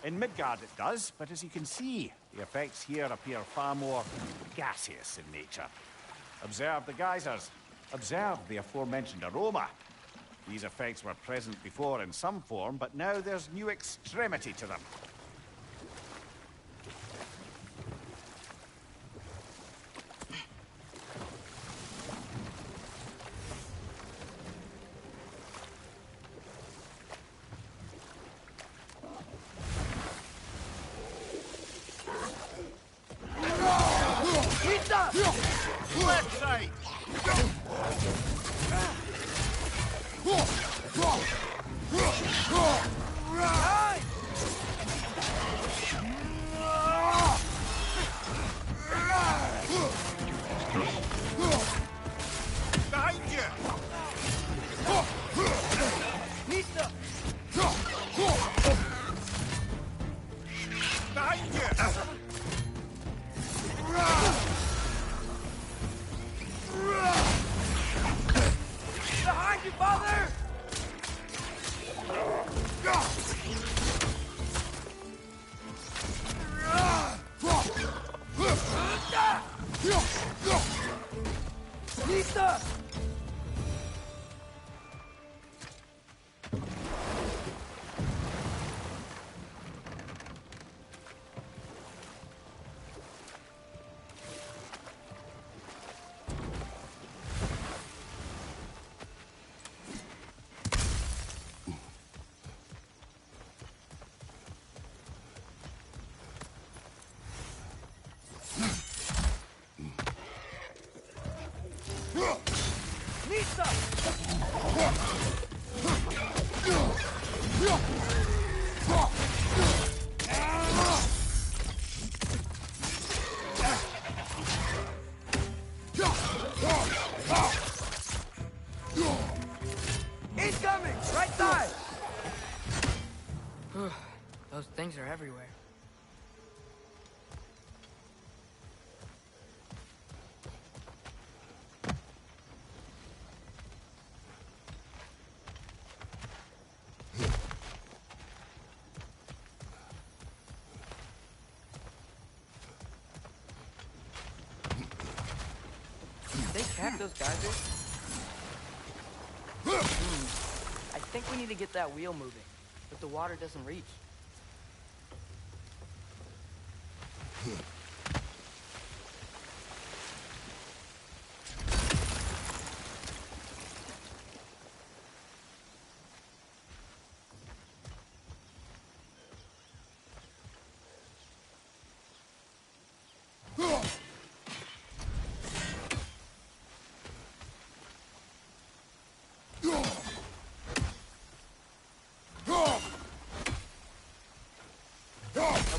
In Midgard it does, but as you can see, the effects here appear far more gaseous in nature. Observe the geysers. Observe the aforementioned aroma. These effects were present before in some form, but now there's new extremity to them. Left side! Behind you! Nista! Behind you! Behind you, father! Nista! Incoming! Right side! Those things are everywhere. They cap those geysers? I think we need to get that wheel moving, but the water doesn't reach.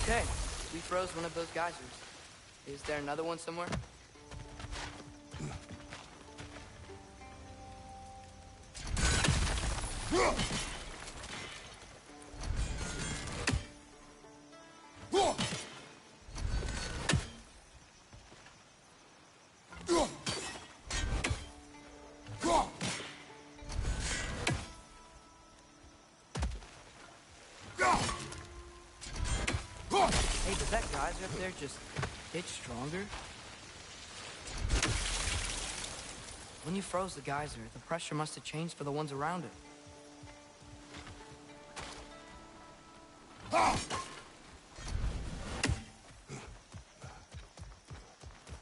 Okay, we froze one of those geysers. Is there another one somewhere? Hey, does that geyser up there just get stronger? When you froze the geyser, the pressure must have changed for the ones around it.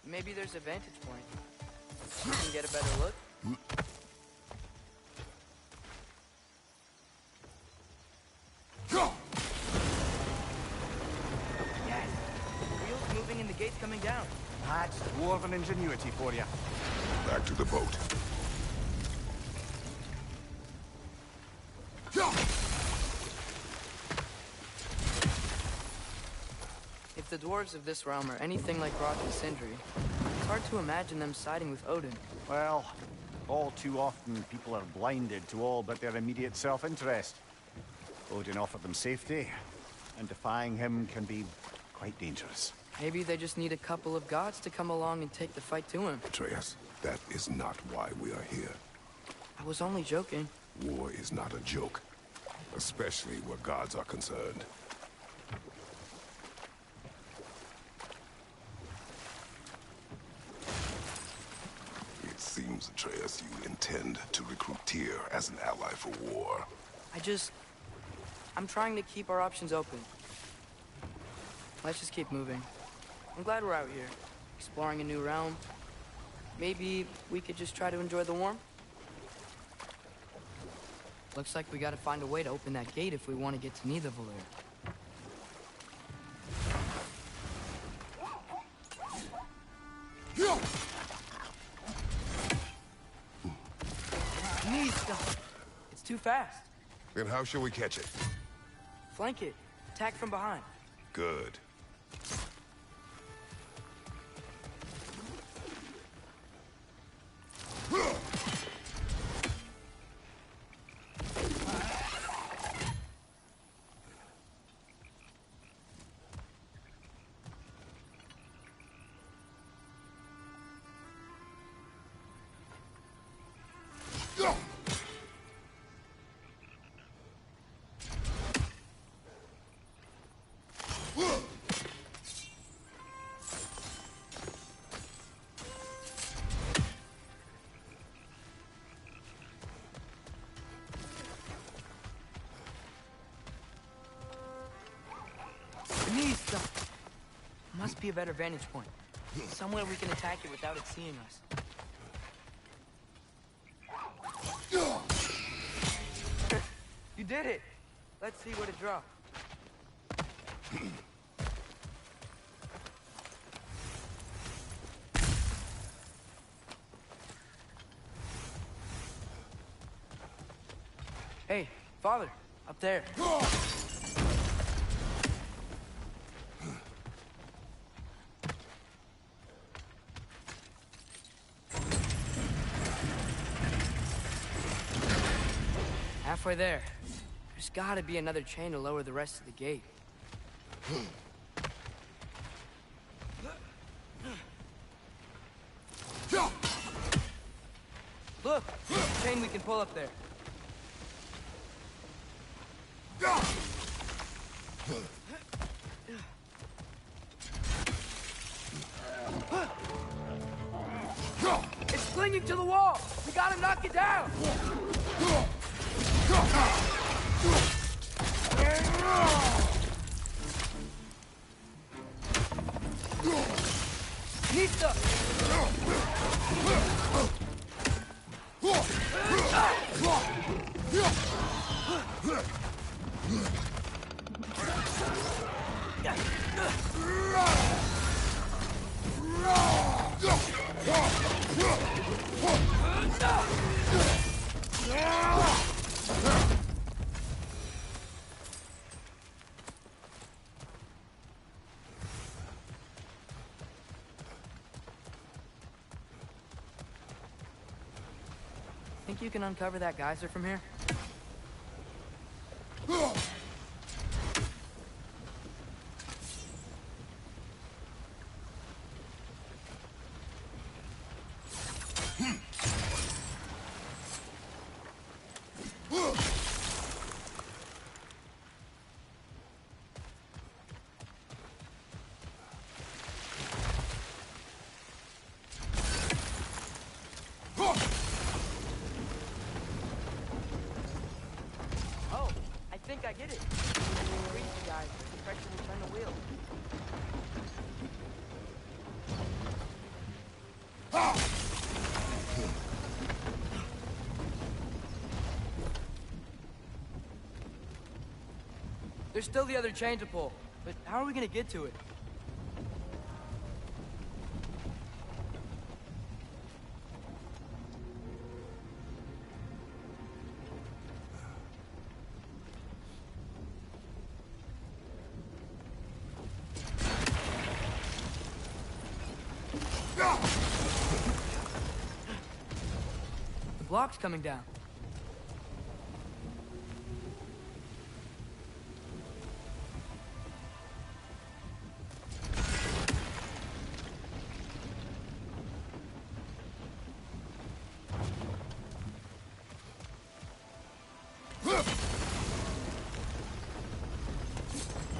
Maybe there's a vantage point. You can get a better look. Yes. Wheels moving and the gate's coming down. That's dwarven ingenuity for you. Back to the boat. If the dwarves of this realm are anything like Rock and Sindri, it's hard to imagine them siding with Odin. Well, all too often people are blinded to all but their immediate self-interest. Odin offered them safety, and defying him can be quite dangerous. Maybe they just need a couple of gods to come along and take the fight to him. Atreus, that is not why we are here. I was only joking. War is not a joke, especially where gods are concerned. seems, Atreus, you intend to recruit Tyr as an ally for war. I'm trying to keep our options open. Let's just keep moving. I'm glad we're out here, exploring a new realm. Maybe we could just try to enjoy the warmth? Looks like we gotta find a way to open that gate if we want to get to Nidavellir. It's too fast. Then how shall we catch it? Flank it. Attack from behind. Good. Must be a better vantage point. Somewhere we can attack it without it seeing us. You did it! Let's see what it dropped. Hey, Father, up there. Halfway there. There's gotta be another chain to lower the rest of the gate. Look! Chain we can pull up there. It's clinging to the wall! We gotta knock it down! Nista! Think you can uncover that geyser from here? I think I get it. Freeze the guys. The pressure will turn the wheel. There's still the other chain to pull, but how are we gonna get to it? The block's coming down.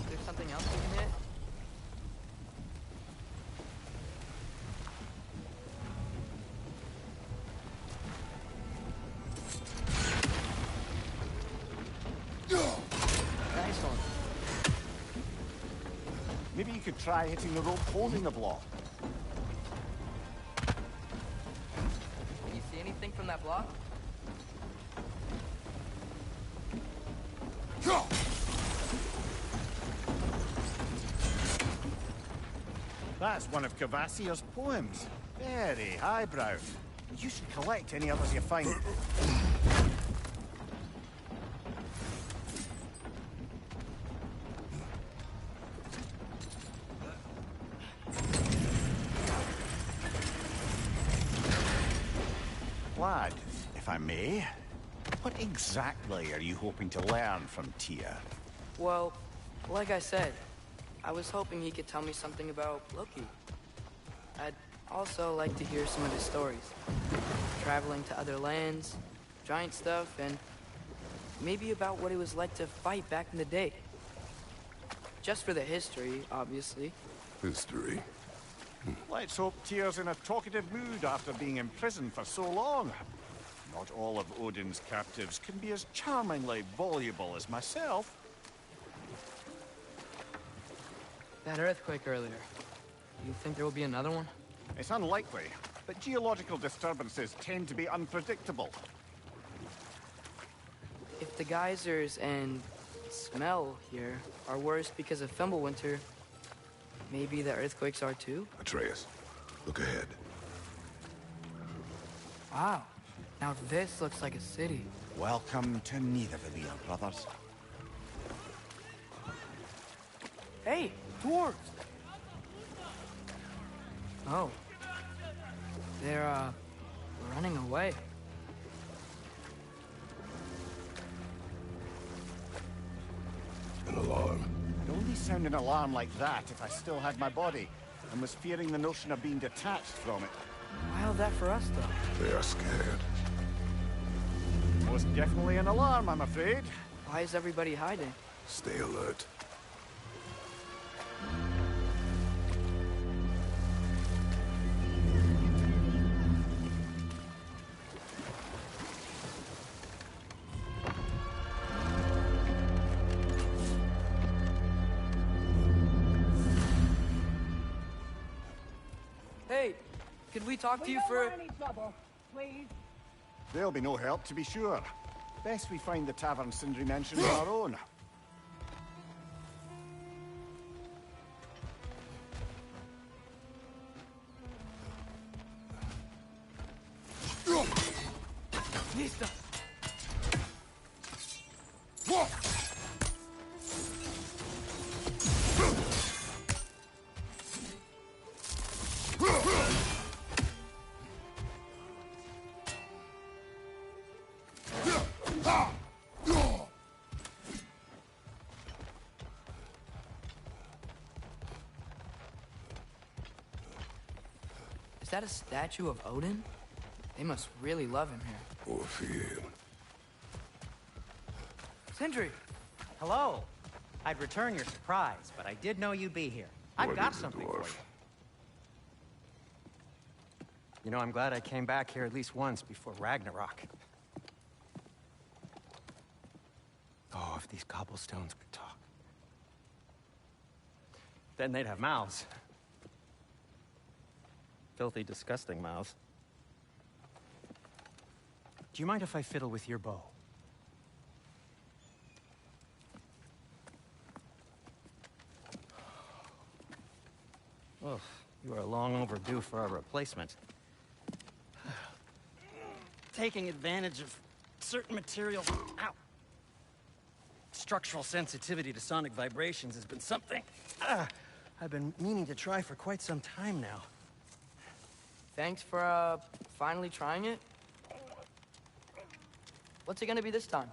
There's something else we can hit? Maybe you could try hitting the rope holding the block. You see anything from that block? That's one of Cavassier's poems. Very highbrow. You should collect any others you find. Lad, if I may, what exactly are you hoping to learn from Tyr? Well, like I said, I was hoping he could tell me something about Loki. I'd also like to hear some of his stories. Traveling to other lands, giant stuff, and maybe about what it was like to fight back in the day. Just for the history, obviously. History. Let's hope Tyr's in a talkative mood after being imprisoned for so long. Not all of Odin's captives can be as charmingly voluble as myself. That earthquake earlier. You think there will be another one? It's unlikely, but geological disturbances tend to be unpredictable. If the geysers and smell here are worse because of Fimbulwinter, maybe the earthquakes are too? Atreus, look ahead. Wow. Now this looks like a city. Welcome to Nidavellir, brothers. Hey, dwarves! Oh. They're, running away. An alarm. I'd only sound an alarm like that if I still had my body, and was fearing the notion of being detached from it. Wild that for us, though. They are scared. Most definitely an alarm, I'm afraid. Why is everybody hiding? Stay alert. Hey, could we talk to you for... any trouble, please. There'll be no help, to be sure. Best we find the tavern Sindri mentioned on our own. Nista! Is that a statue of Odin? They must really love him here. Or fear. Sindri! Hello. I'd return your surprise, but I did know you'd be here. I've got something for you. You know, I'm glad I came back here at least once before Ragnarok. Oh, if these cobblestones could talk. Then they'd have mouths. Filthy, disgusting mouths. Do you mind if I fiddle with your bow? Oh, you are long overdue for a replacement. Taking advantage of certain materials. Ow! Structural sensitivity to sonic vibrations has been something I've been meaning to try for quite some time now. Thanks for, finally trying it. What's it gonna be this time?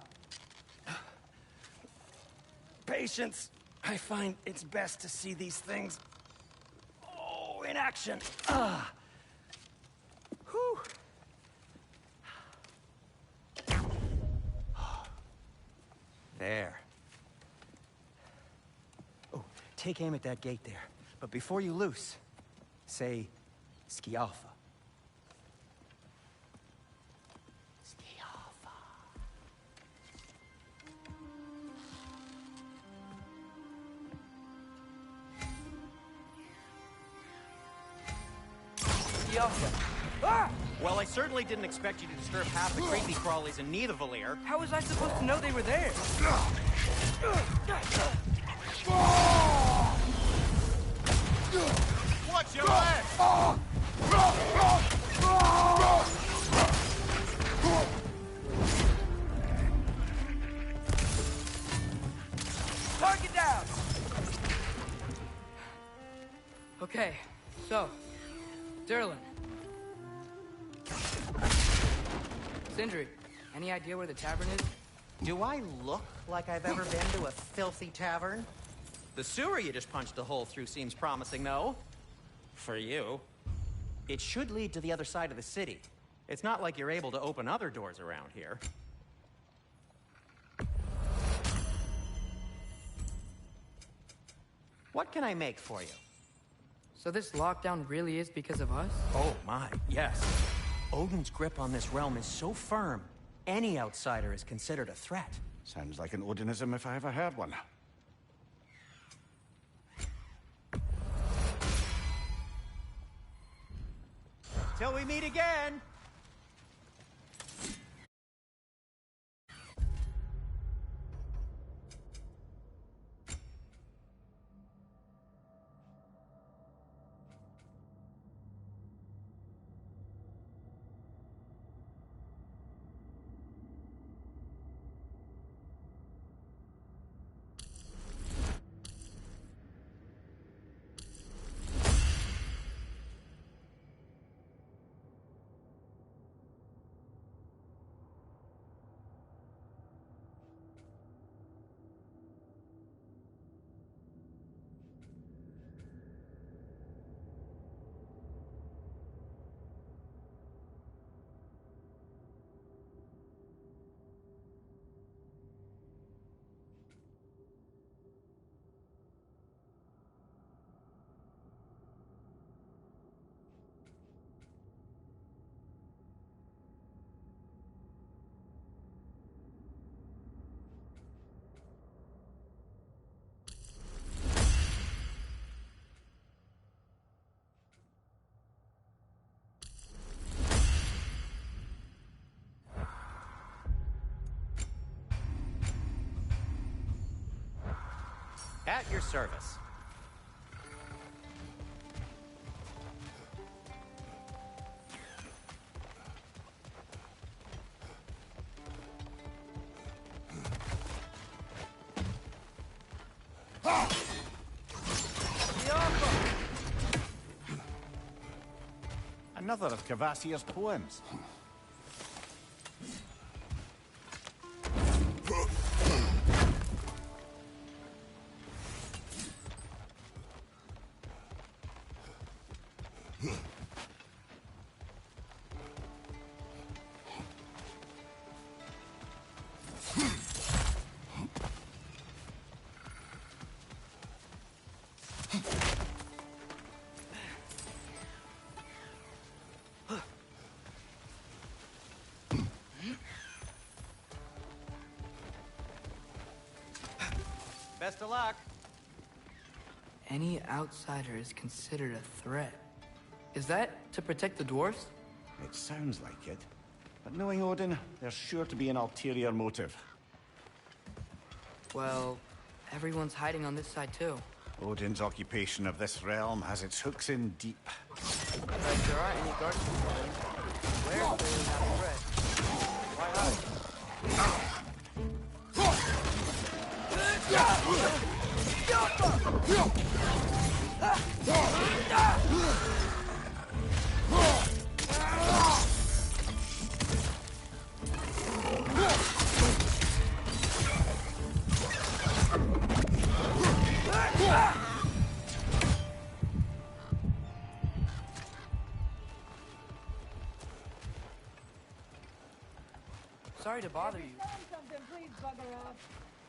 Patience. I find it's best to see these things, in action. Whew. There. Oh, take aim at that gate there. But before you loose, say, Skialfa. Bianca. Ah! Well, I certainly didn't expect you to disturb half the creepy crawlies in Nidavellir. How was I supposed to know they were there? Watch your back! Target down! Okay, so, Derlin. Sindri, any idea where the tavern is? Do I look like I've ever been to a filthy tavern? The sewer you just punched a hole through seems promising, though. For you. It should lead to the other side of the city. It's not like you're able to open other doors around here. What can I make for you? So this lockdown really is because of us? Oh my, yes. Odin's grip on this realm is so firm, any outsider is considered a threat. Sounds like an Odinism if I ever heard one. Till we meet again! At your service. Another of Kvasir's poems. Best of luck. Any outsider is considered a threat. Is that to protect the dwarves? It sounds like it. But knowing Odin, there's sure to be an ulterior motive. Well, everyone's hiding on this side too. Odin's occupation of this realm has its hooks in deep. But if there aren't any guards patrolling, where's the having red? Why hide? Sorry to bother you. If you're selling something, please bugger off.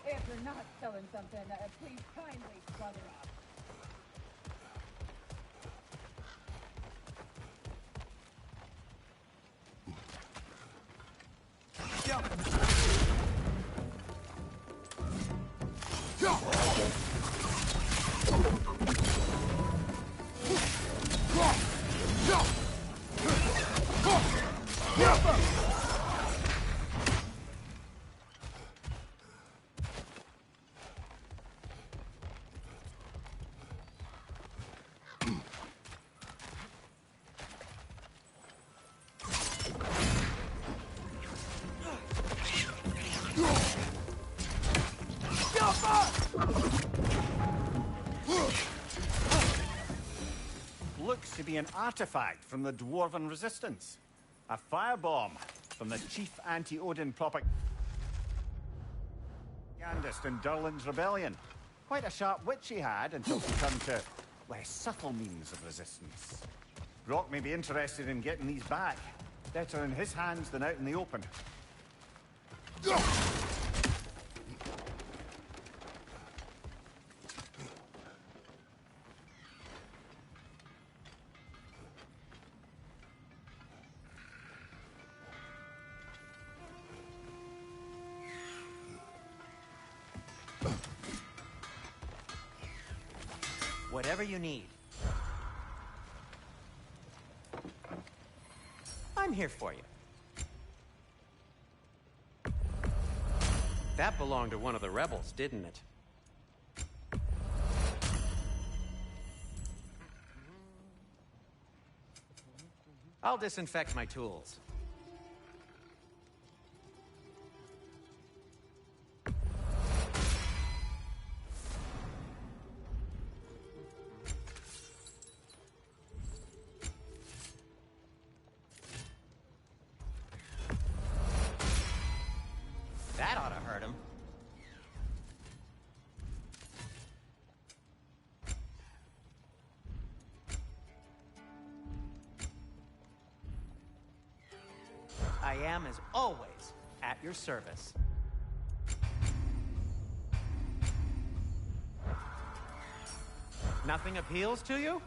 If you're not selling something, please kindly bugger off. Looks to be an artifact from the Dwarven Resistance. A firebomb from the chief anti-Odin propagandist in Durlin's rebellion. Quite a sharp wit she had until she turned to less subtle means of resistance. Brock may be interested in getting these back. Better in his hands than out in the open. Whatever you need. I'm here for you. That belonged to one of the rebels, didn't it? I'll disinfect my tools. That ought to hurt him. I am, as always, at your service. Nothing appeals to you?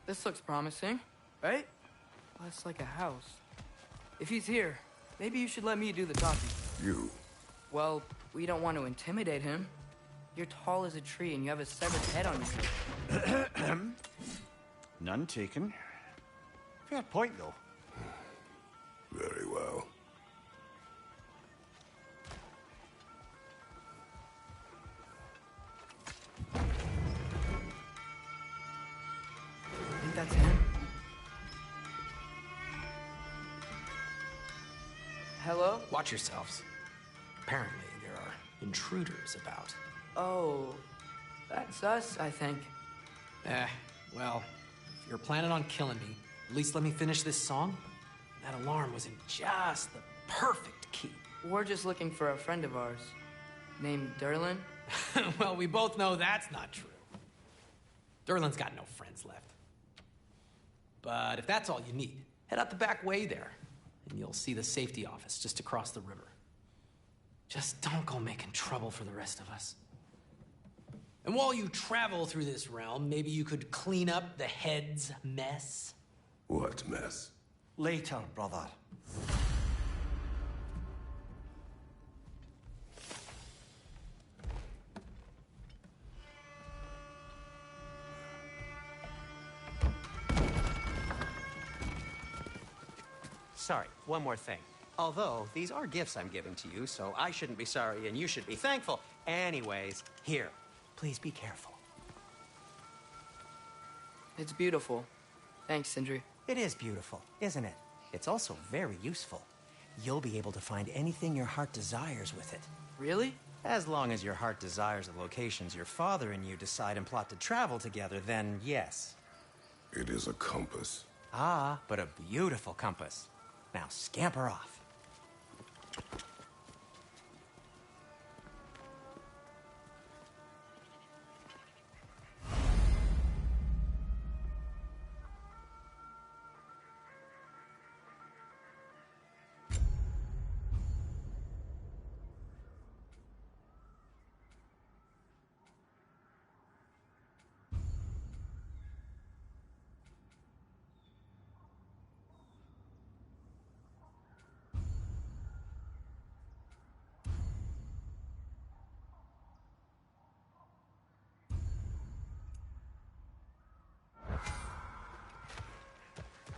This looks promising, right? Well, it's like a house. If he's here, maybe you should let me do the talking. You? Well, we don't want to intimidate him. You're tall as a tree and you have a severed head on your head. None taken. Fair point, though. Very well. I think that's him. Hello? Watch yourselves. Apparently, there are intruders about. Oh, that's us, I think. Well, if you're planning on killing me, at least let me finish this song. That alarm was in just the perfect key. We're just looking for a friend of ours, named Durlin. Well, we both know that's not true. Durlin's got no friends left. But if that's all you need, head out the back way there, and you'll see the safety office just across the river. Just don't go making trouble for the rest of us. And while you travel through this realm, maybe you could clean up the head's mess? What mess? Later, brother. Sorry, one more thing. Although, these are gifts I'm giving to you, so I shouldn't be sorry and you should be thankful. Anyways, here, please be careful. It's beautiful. Thanks, Sindri. It is beautiful, isn't it? It's also very useful. You'll be able to find anything your heart desires with it. Really? As long as your heart desires the locations your father and you decide and plot to travel together, then yes. It is a compass. Ah, but a beautiful compass. Now scamper off.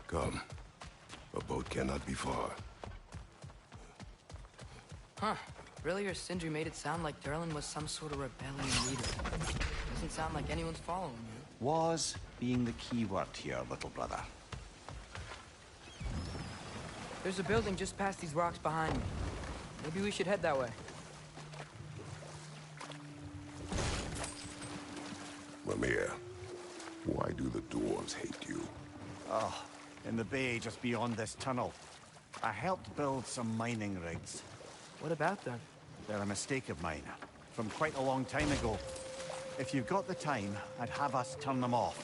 Come. A boat cannot be far. Huh. Earlier, Sindri made it sound like Durlin was some sort of rebellion leader. Doesn't sound like anyone's following him. Was being the key word here, little brother. There's a building just past these rocks behind me. Maybe we should head that way. Mimir, why do the dwarves hate you? Oh, in the bay just beyond this tunnel. I helped build some mining rigs. What about them? They're a mistake of mine, from quite a long time ago. If you've got the time, I'd have us turn them off.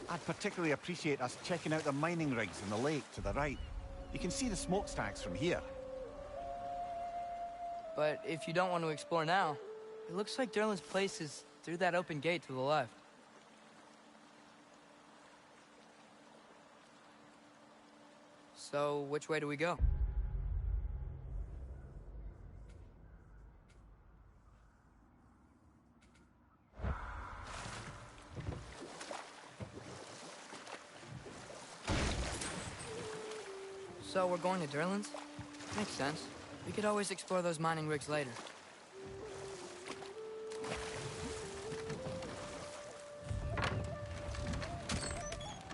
I'd particularly appreciate us checking out the mining rigs in the lake to the right. You can see the smokestacks from here. But if you don't want to explore now, it looks like Durlin's place is through that open gate to the left. So, which way do we go? So, we're going to Durlin's? Makes sense. We could always explore those mining rigs later.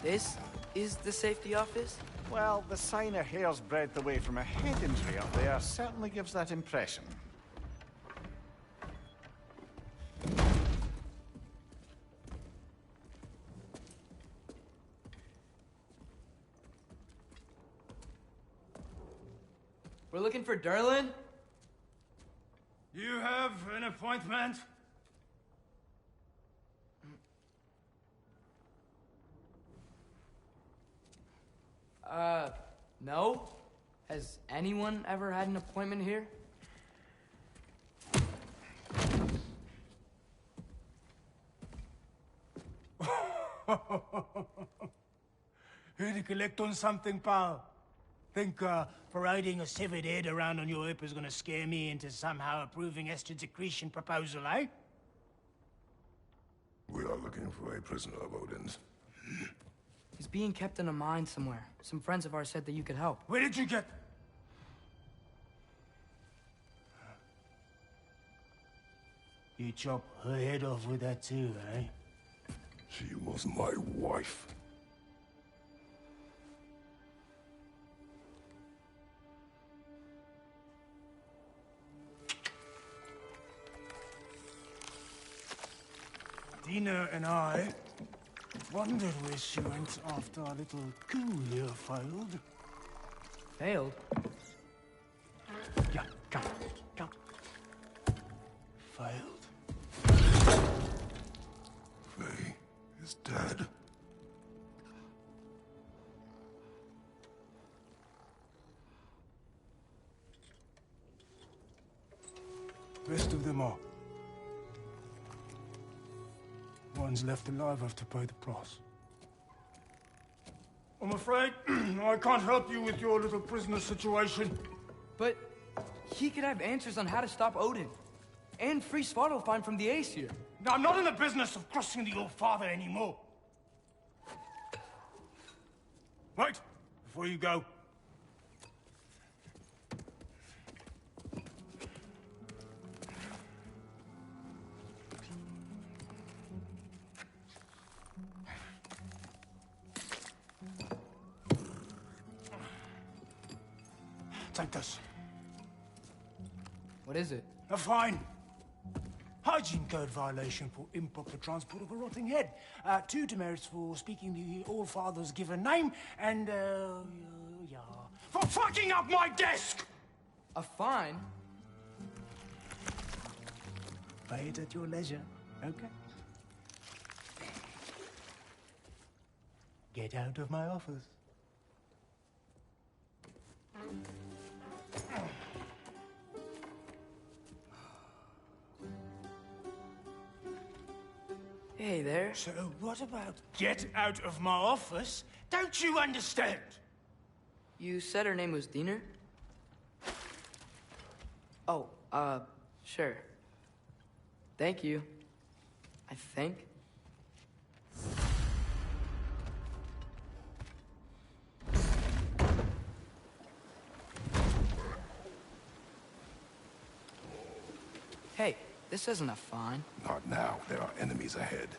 This is the safety office? Well, the sign a hair's breadth away from a head injury up there certainly gives that impression. We're looking for Durlin? You have an appointment? No? Has anyone ever had an appointment here? Here to collect on something, pal? Think, parading a severed head around on your hip is gonna scare me into somehow approving Esther's accretion proposal, eh? We are looking for a prisoner of Odin's. He's being kept in a mine somewhere. Some friends of ours said that you could help. Where did you get... You chop her head off with that too, eh? She was my wife. Dina and I wondered where she went after our little coup here failed. Failed? Yeah, come. Failed. Faye is dead. Rest of them are. One's left alive have to pay the price. I'm afraid I can't help you with your little prisoner situation. But he could have answers on how to stop Odin. And free Svartalfheim from the Aesir. Now, I'm not in the business of crossing the old father anymore. Wait, before you go. Take this. What is it? A fine. Hygiene code violation for improper transport of a rotting head. 2 demerits for speaking the All-Father's given name, and, yeah, for fucking up my desk! A fine? Pay it at your leisure, okay? Get out of my office. Hey there. So what about get out of my office? Don't you understand? You said her name was Diener? Oh, sure. Thank you. I think. Hey, this isn't a fine. Not now. There are enemies ahead.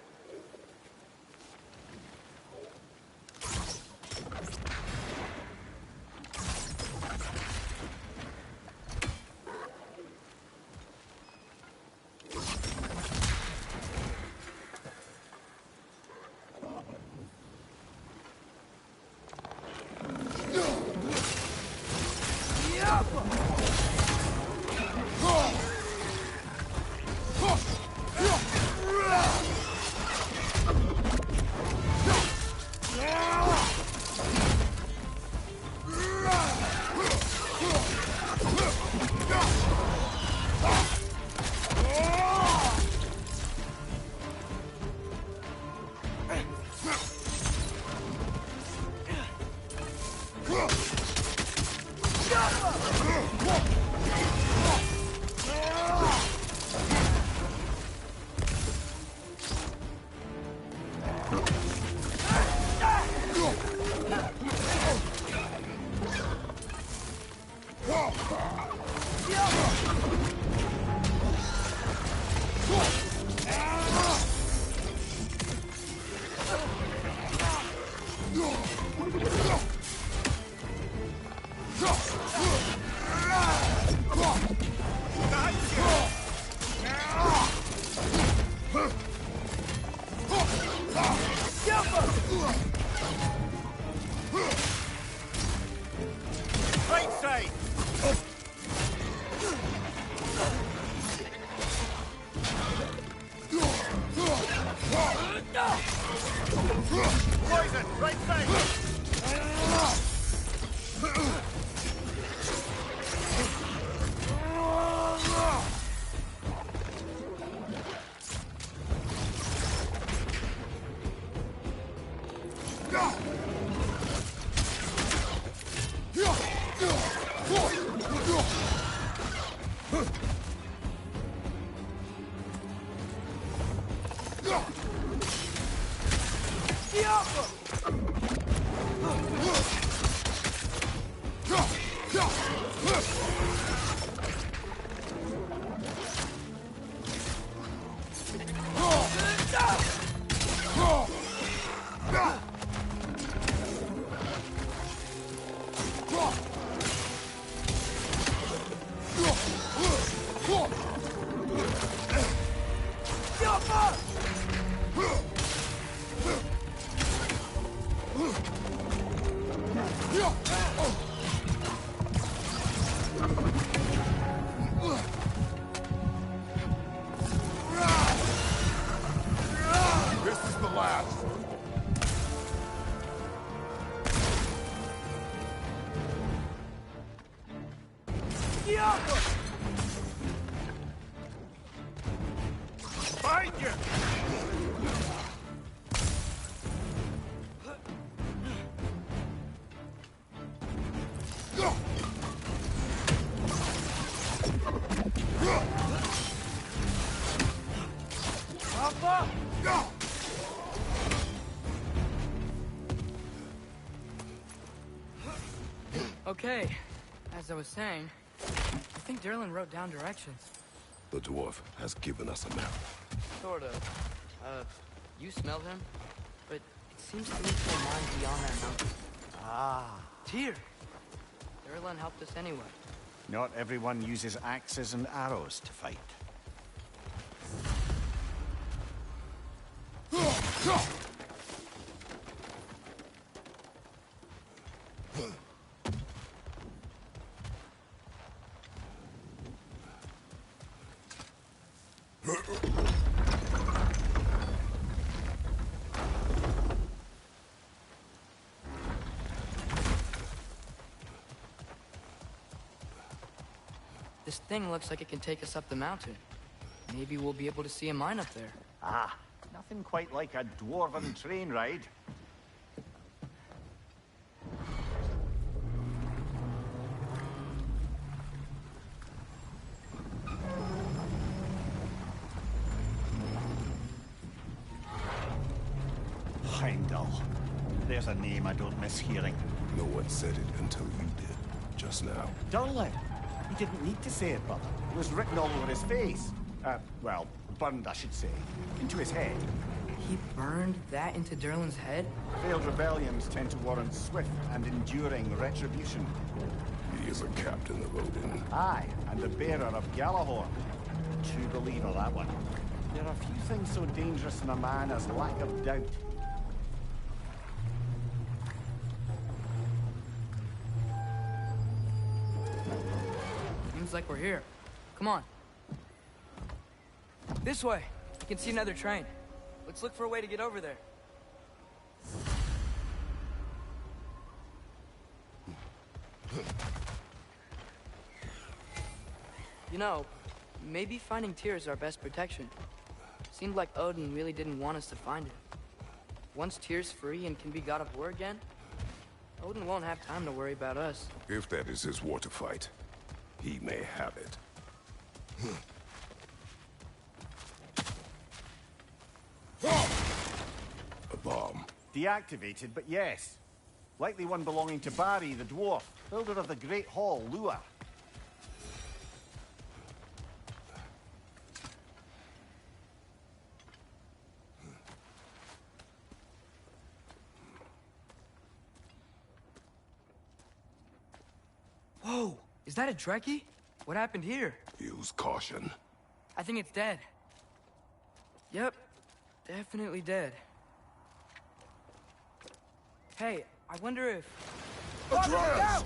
Right side! Poison! Right side! This is the last. Behind you! Okay, as I was saying, I think Derlin wrote down directions. The dwarf has given us a map. Sort of. You smelled him? But it seems to lead to a mine beyond that mountain. Ah. Tyr! Durlan helped us anyway. Not everyone uses axes and arrows to fight. This thing looks like it can take us up the mountain. Maybe we'll be able to see a mine up there. Ah, nothing quite like a dwarven train ride. Heimdall. There's a name I don't miss hearing. No one said it until you did, just now. Durlan. He didn't need to say it, brother. It was written all over his face. Well, burned, I should say. Into his head. He burned that into Durlan's head? Failed rebellions tend to warrant swift and enduring retribution. He is a captain of Odin. Aye, and the bearer of Galahorn. True believer, that one. There are few things so dangerous in a man as lack of doubt. Seems like we're here. Come on. This way. You can see another train. Let's look for a way to get over there. You know, maybe finding Tyr is our best protection. Seemed like Odin really didn't want us to find it. Once Tyr's free and can be god of war again, Odin won't have time to worry about us. If that is his war to fight, he may have it. A bomb. Deactivated, but yes. Likely one belonging to Barry, the dwarf, builder of the Great Hall, Lua. Whoa! Is that a Trekkie? What happened here? Use caution. I think it's dead. Yep. Definitely dead. Hey, I wonder if... Atreus! Watch out!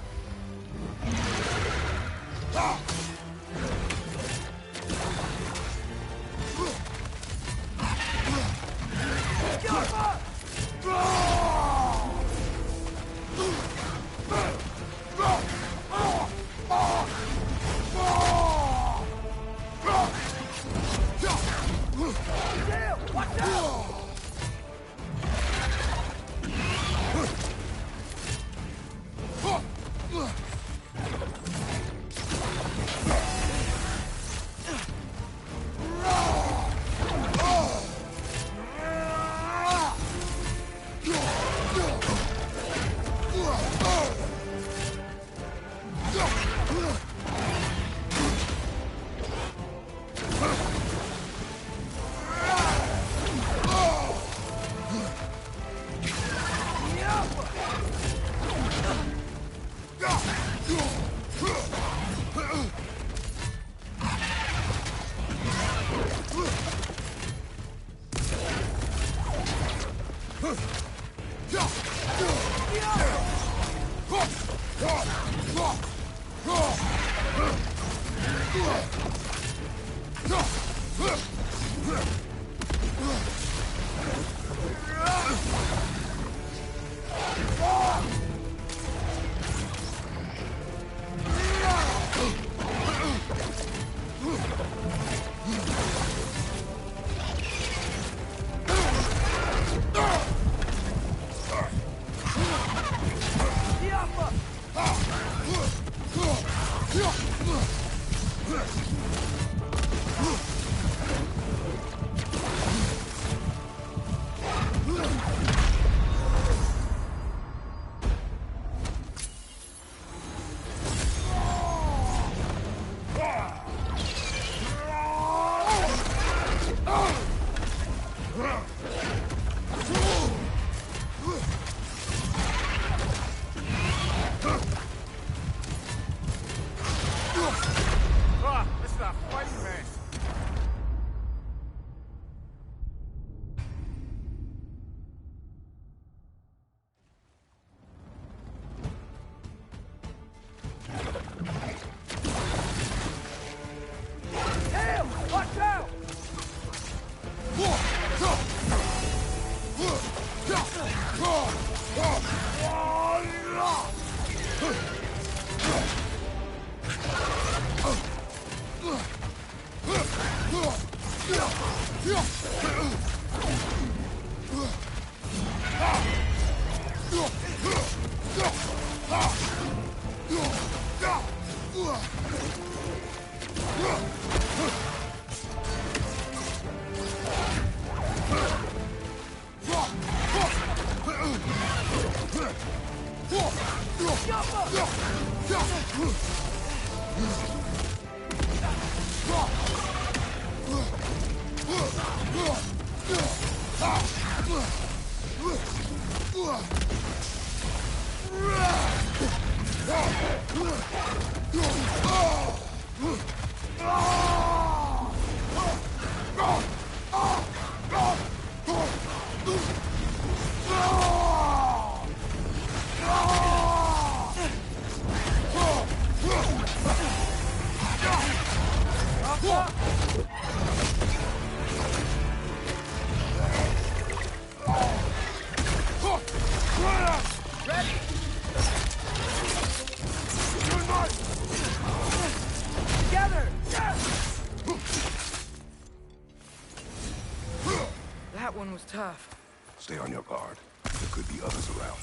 That one was tough. Stay on your guard. There could be others around.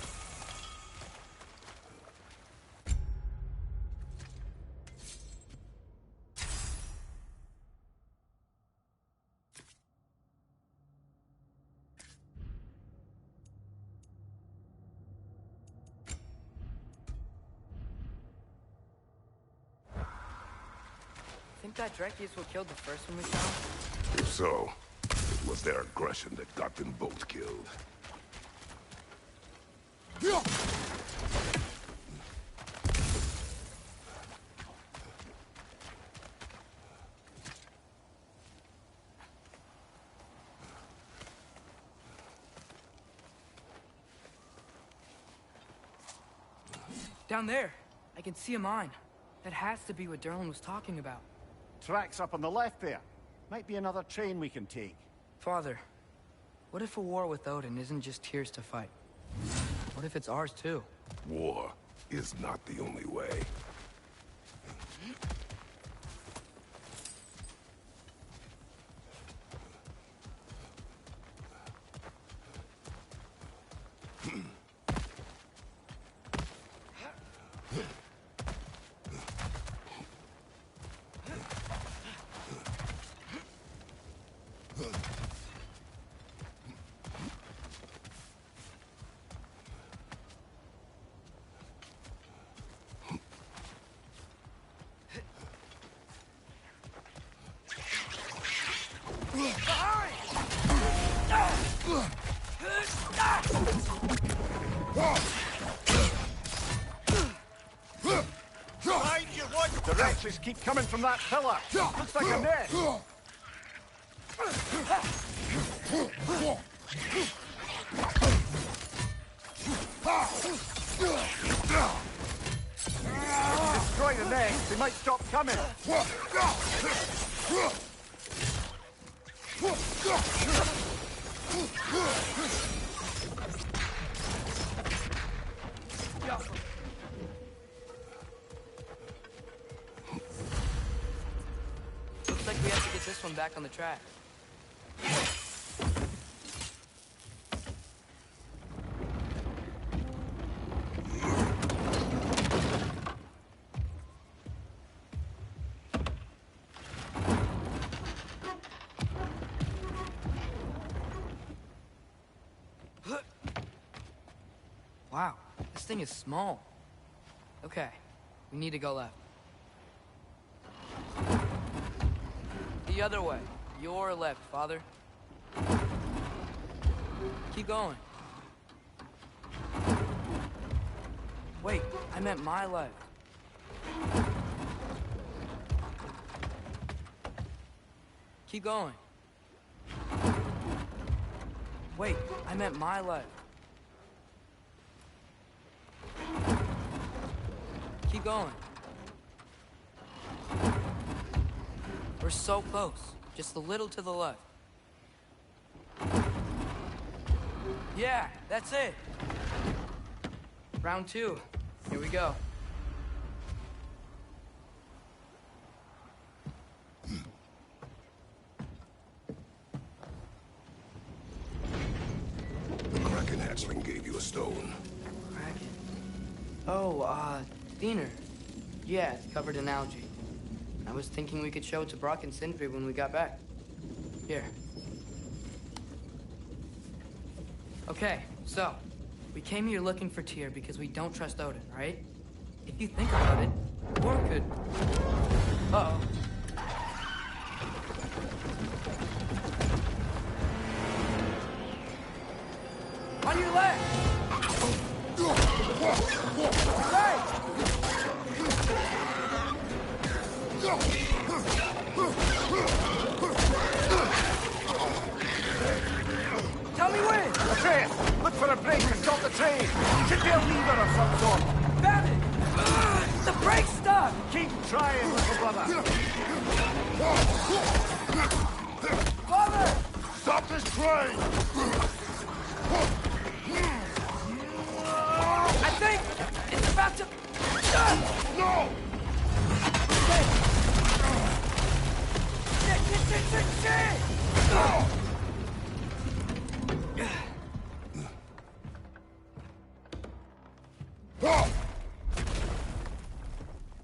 Think that Drek is what killed the first one we found? If so, it was their aggression that got them both killed. Down there, I can see a mine. That has to be what Derlin was talking about. Tracks up on the left there. Might be another train we can take. Father, what if a war with Odin isn't just Tyr's to fight? What if it's ours too? War is not the only way. The wretches keep coming from that pillar. Looks like a nest. Destroy the nest, they might stop coming. Looks like we have to get this one back on the track. Wow, this thing is small. Okay, we need to go left. The other way. Your left, Father. Keep going. Wait, I meant my left. Keep going. Wait, I meant my left. Keep going. We're so close. Just a little to the left. Yeah, that's it. Round 2. Here we go. Oh, Diener. Yeah, it's covered in algae. I was thinking we could show it to Brock and Sindri when we got back. Here. Okay, so, we came here looking for Tyr because we don't trust Odin, right? If you think about it, Thor could... Uh-oh. On your left! Right! Tell me when! Atreus, look for a break to stop the train. Should be a lever of some sort. Found it! The brake's stuck! Keep trying, little brother. Father! Stop this train! I think it's about to... No! Shit!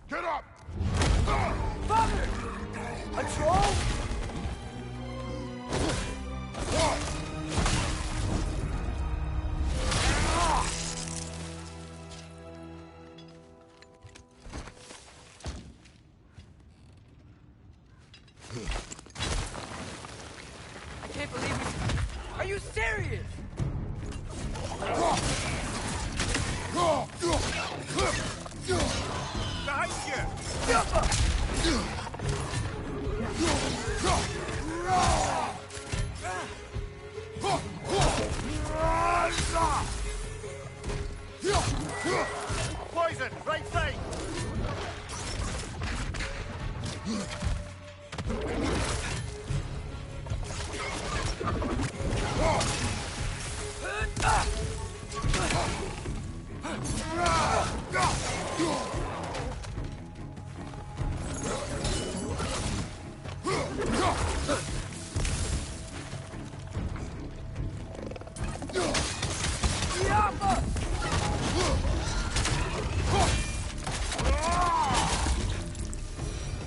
Get up! Father! A troll? I can't believe it. Are you serious? Behind you! Poison, right side!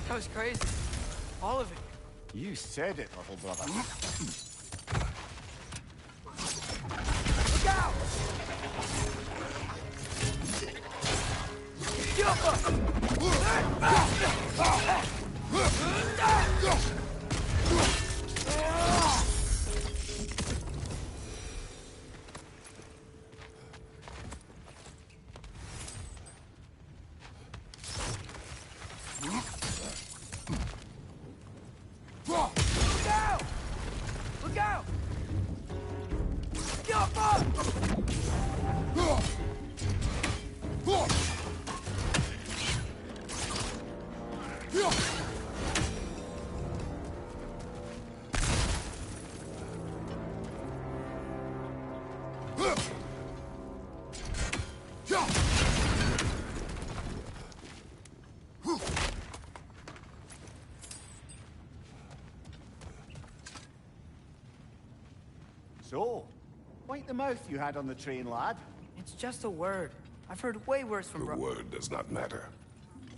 That was crazy. All of it. You said it, little brother. Look out! Look out! So, wipe the mouth you had on the train, lad. It's just a word. I've heard way worse from The word does not matter.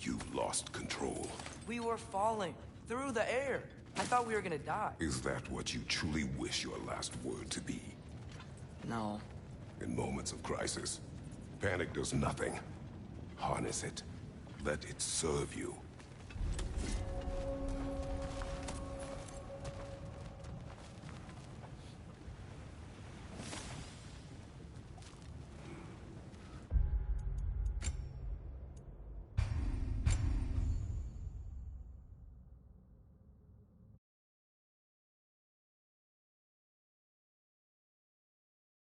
You've lost control. We were falling through the air. I thought we were gonna die. Is that what you truly wish your last word to be? No. In moments of crisis, panic does nothing. Harness it. Let it serve you.